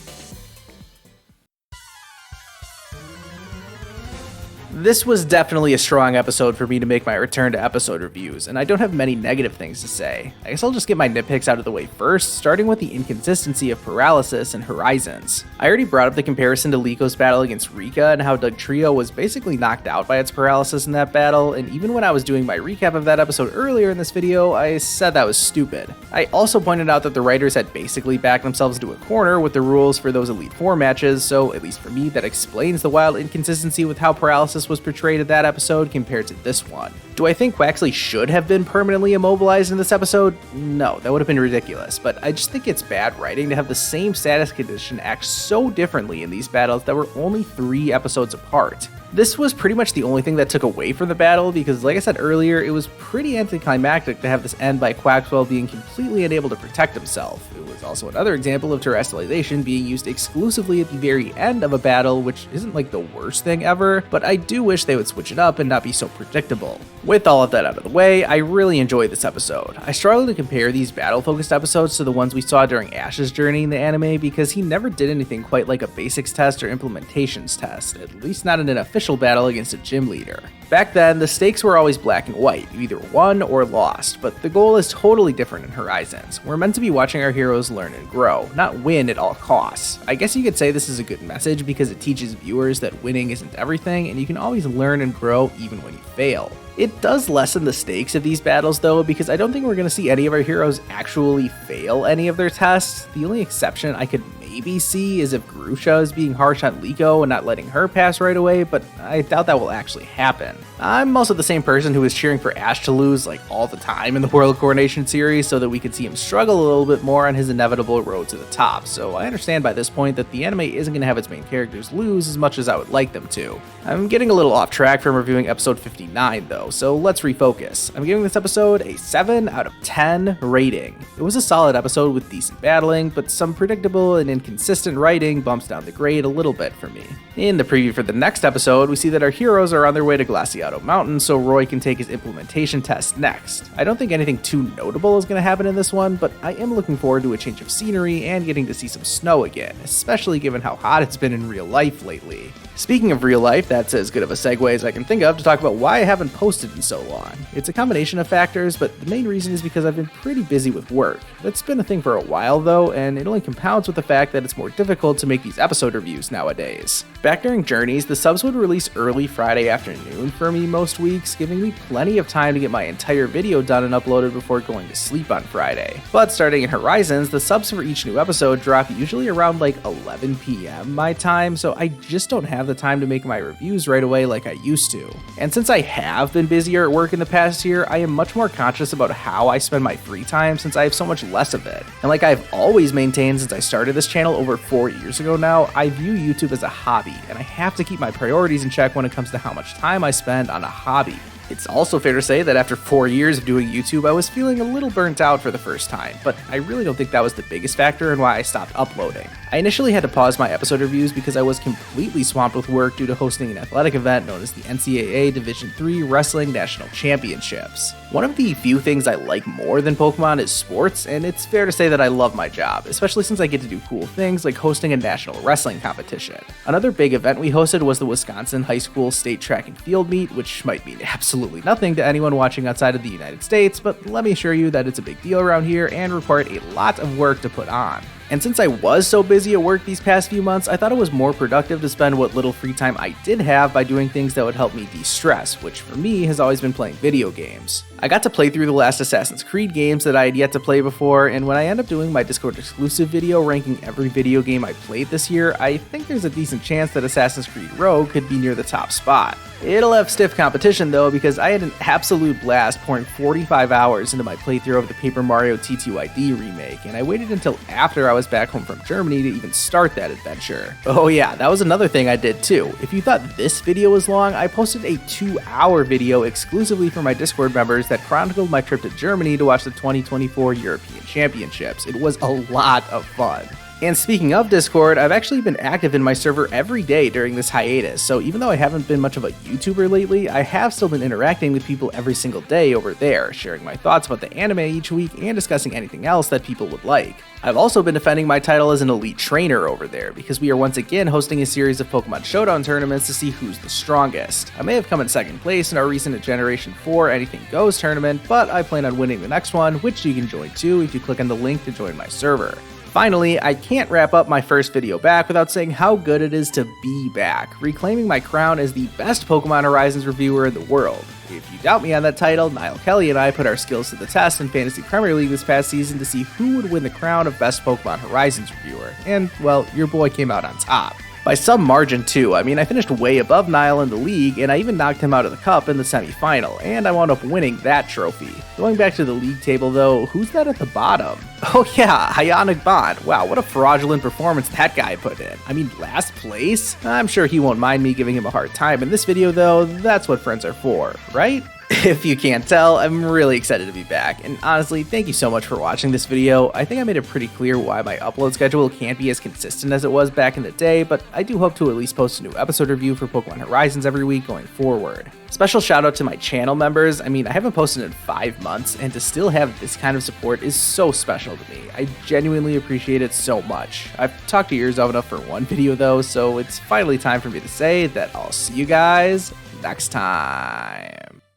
This was definitely a strong episode for me to make my return to episode reviews, and I don't have many negative things to say. I guess I'll just get my nitpicks out of the way first, starting with the inconsistency of Paralysis and Horizons. I already brought up the comparison to Lico's battle against Rika and how Dugtrio was basically knocked out by its paralysis in that battle, and even when I was doing my recap of that episode earlier in this video, I said that was stupid. I also pointed out that the writers had basically backed themselves into a corner with the rules for those Elite Four matches, so at least for me, that explains the wild inconsistency with how Paralysis was portrayed in that episode compared to this one. Do I think Quaxly should have been permanently immobilized in this episode? No, that would have been ridiculous, but I just think it's bad writing to have the same status condition act so differently in these battles that were only 3 episodes apart. This was pretty much the only thing that took away from the battle because, like I said earlier, it was pretty anticlimactic to have this end by Quaxly being completely unable to protect himself. It was also another example of terrestrialization being used exclusively at the very end of a battle, which isn't like the worst thing ever, but I do wish they would switch it up and not be so predictable. With all of that out of the way, I really enjoyed this episode. I struggle to compare these battle-focused episodes to the ones we saw during Ash's journey in the anime because he never did anything quite like a basics test or implementations test, at least not in an official battle against a gym leader. Back then, the stakes were always black and white, you either won or lost, but the goal is totally different in Horizons. We're meant to be watching our heroes learn and grow, not win at all costs. I guess you could say this is a good message because it teaches viewers that winning isn't everything and you can always learn and grow even when you fail. It does lessen the stakes of these battles though, because I don't think we're going to see any of our heroes actually fail any of their tests. The only exception I could maybe see is if Grusha is being harsh on Liko and not letting her pass right away, but I doubt that will actually happen. I'm also the same person who is cheering for Ash to lose like all the time in the World Coronation series so that we could see him struggle a little bit more on his inevitable road to the top, so I understand by this point that the anime isn't going to have its main characters lose as much as I would like them to. I'm getting a little off track from reviewing episode 59 though, so let's refocus. I'm giving this episode a 7 out of 10 rating. It was a solid episode with decent battling, but some predictable and inconsistent writing bumps down the grade a little bit for me. In the preview for the next episode, we see that our heroes are on their way to Glaciato Mountain so Roy can take his implementation test next. I don't think anything too notable is going to happen in this one, but I am looking forward to a change of scenery and getting to see some snow again, especially given how hot it's been in real life lately. Speaking of real life, that's as good of a segue as I can think of to talk about why I haven't posted in so long. It's a combination of factors, but the main reason is because I've been pretty busy with work. That's been a thing for a while though, and it only compounds with the fact that it's more difficult to make these episode reviews nowadays. Back during Journeys, the subs would release early Friday afternoon for me most weeks, giving me plenty of time to get my entire video done and uploaded before going to sleep on Friday. But starting in Horizons, the subs for each new episode drop usually around like 11 p.m. my time, so I just don't have the time to make my reviews right away like I used to. And since I have been busier at work in the past year, I am much more conscious about how I spend my free time since I have so much less of it. And like I've always maintained since I started this channel over 4 years ago now, I view YouTube as a hobby, and I have to keep my priorities in check when it comes to how much time I spend on a hobby. It's also fair to say that after 4 years of doing YouTube, I was feeling a little burnt out for the first time, but I really don't think that was the biggest factor in why I stopped uploading. I initially had to pause my episode reviews because I was completely swamped with work due to hosting an athletic event known as the NCAA Division III Wrestling National Championships. One of the few things I like more than Pokemon is sports, and it's fair to say that I love my job, especially since I get to do cool things like hosting a national wrestling competition. Another big event we hosted was the Wisconsin High School State Track and Field Meet, which might mean absolutely nothing to anyone watching outside of the United States, but let me assure you that it's a big deal around here and required a lot of work to put on. And since I was so busy at work these past few months, I thought it was more productive to spend what little free time I did have by doing things that would help me de-stress, which for me has always been playing video games. I got to play through the last Assassin's Creed games that I had yet to play before, and when I end up doing my Discord exclusive video ranking every video game I played this year, I think there's a decent chance that Assassin's Creed Rogue could be near the top spot. It'll have stiff competition though, because I had an absolute blast pouring 45 hours into my playthrough of the Paper Mario T2ID remake, and I waited until after I was back home from Germany to even start that adventure. Oh yeah, that was another thing I did too. If you thought this video was long, I posted a 2-hour video exclusively for my Discord members that chronicled my trip to Germany to watch the 2024 European Championships. It was a lot of fun. And speaking of Discord, I've actually been active in my server every day during this hiatus, so even though I haven't been much of a YouTuber lately, I have still been interacting with people every single day over there, sharing my thoughts about the anime each week and discussing anything else that people would like. I've also been defending my title as an elite trainer over there, because we are once again hosting a series of Pokemon Showdown tournaments to see who's the strongest. I may have come in second place in our recent Generation 4 Anything Goes tournament, but I plan on winning the next one, which you can join too if you click on the link to join my server. Finally, I can't wrap up my first video back without saying how good it is to be back, reclaiming my crown as the best Pokemon Horizons reviewer in the world. If you doubt me on that title, Niall Kelly and I put our skills to the test in Fantasy Premier League this past season to see who would win the crown of best Pokemon Horizons reviewer, and, well, your boy came out on top. By some margin too. I mean, I finished way above Niall in the league, and I even knocked him out of the cup in the semi-final, and I wound up winning that trophy. Going back to the league table though, who's that at the bottom? Oh yeah, Ionic Bond. Wow, what a fraudulent performance that guy put in. I mean, last place? I'm sure he won't mind me giving him a hard time in this video though, that's what friends are for, right? If you can't tell, I'm really excited to be back, and honestly, thank you so much for watching this video. I think I made it pretty clear why my upload schedule can't be as consistent as it was back in the day, but I do hope to at least post a new episode review for Pokemon Horizons every week going forward. Special shout out to my channel members. I mean, I haven't posted in 5 months, and to still have this kind of support is so special to me. I genuinely appreciate it so much. I've talked your ears off enough for one video though, so it's finally time for me to say that I'll see you guys next time.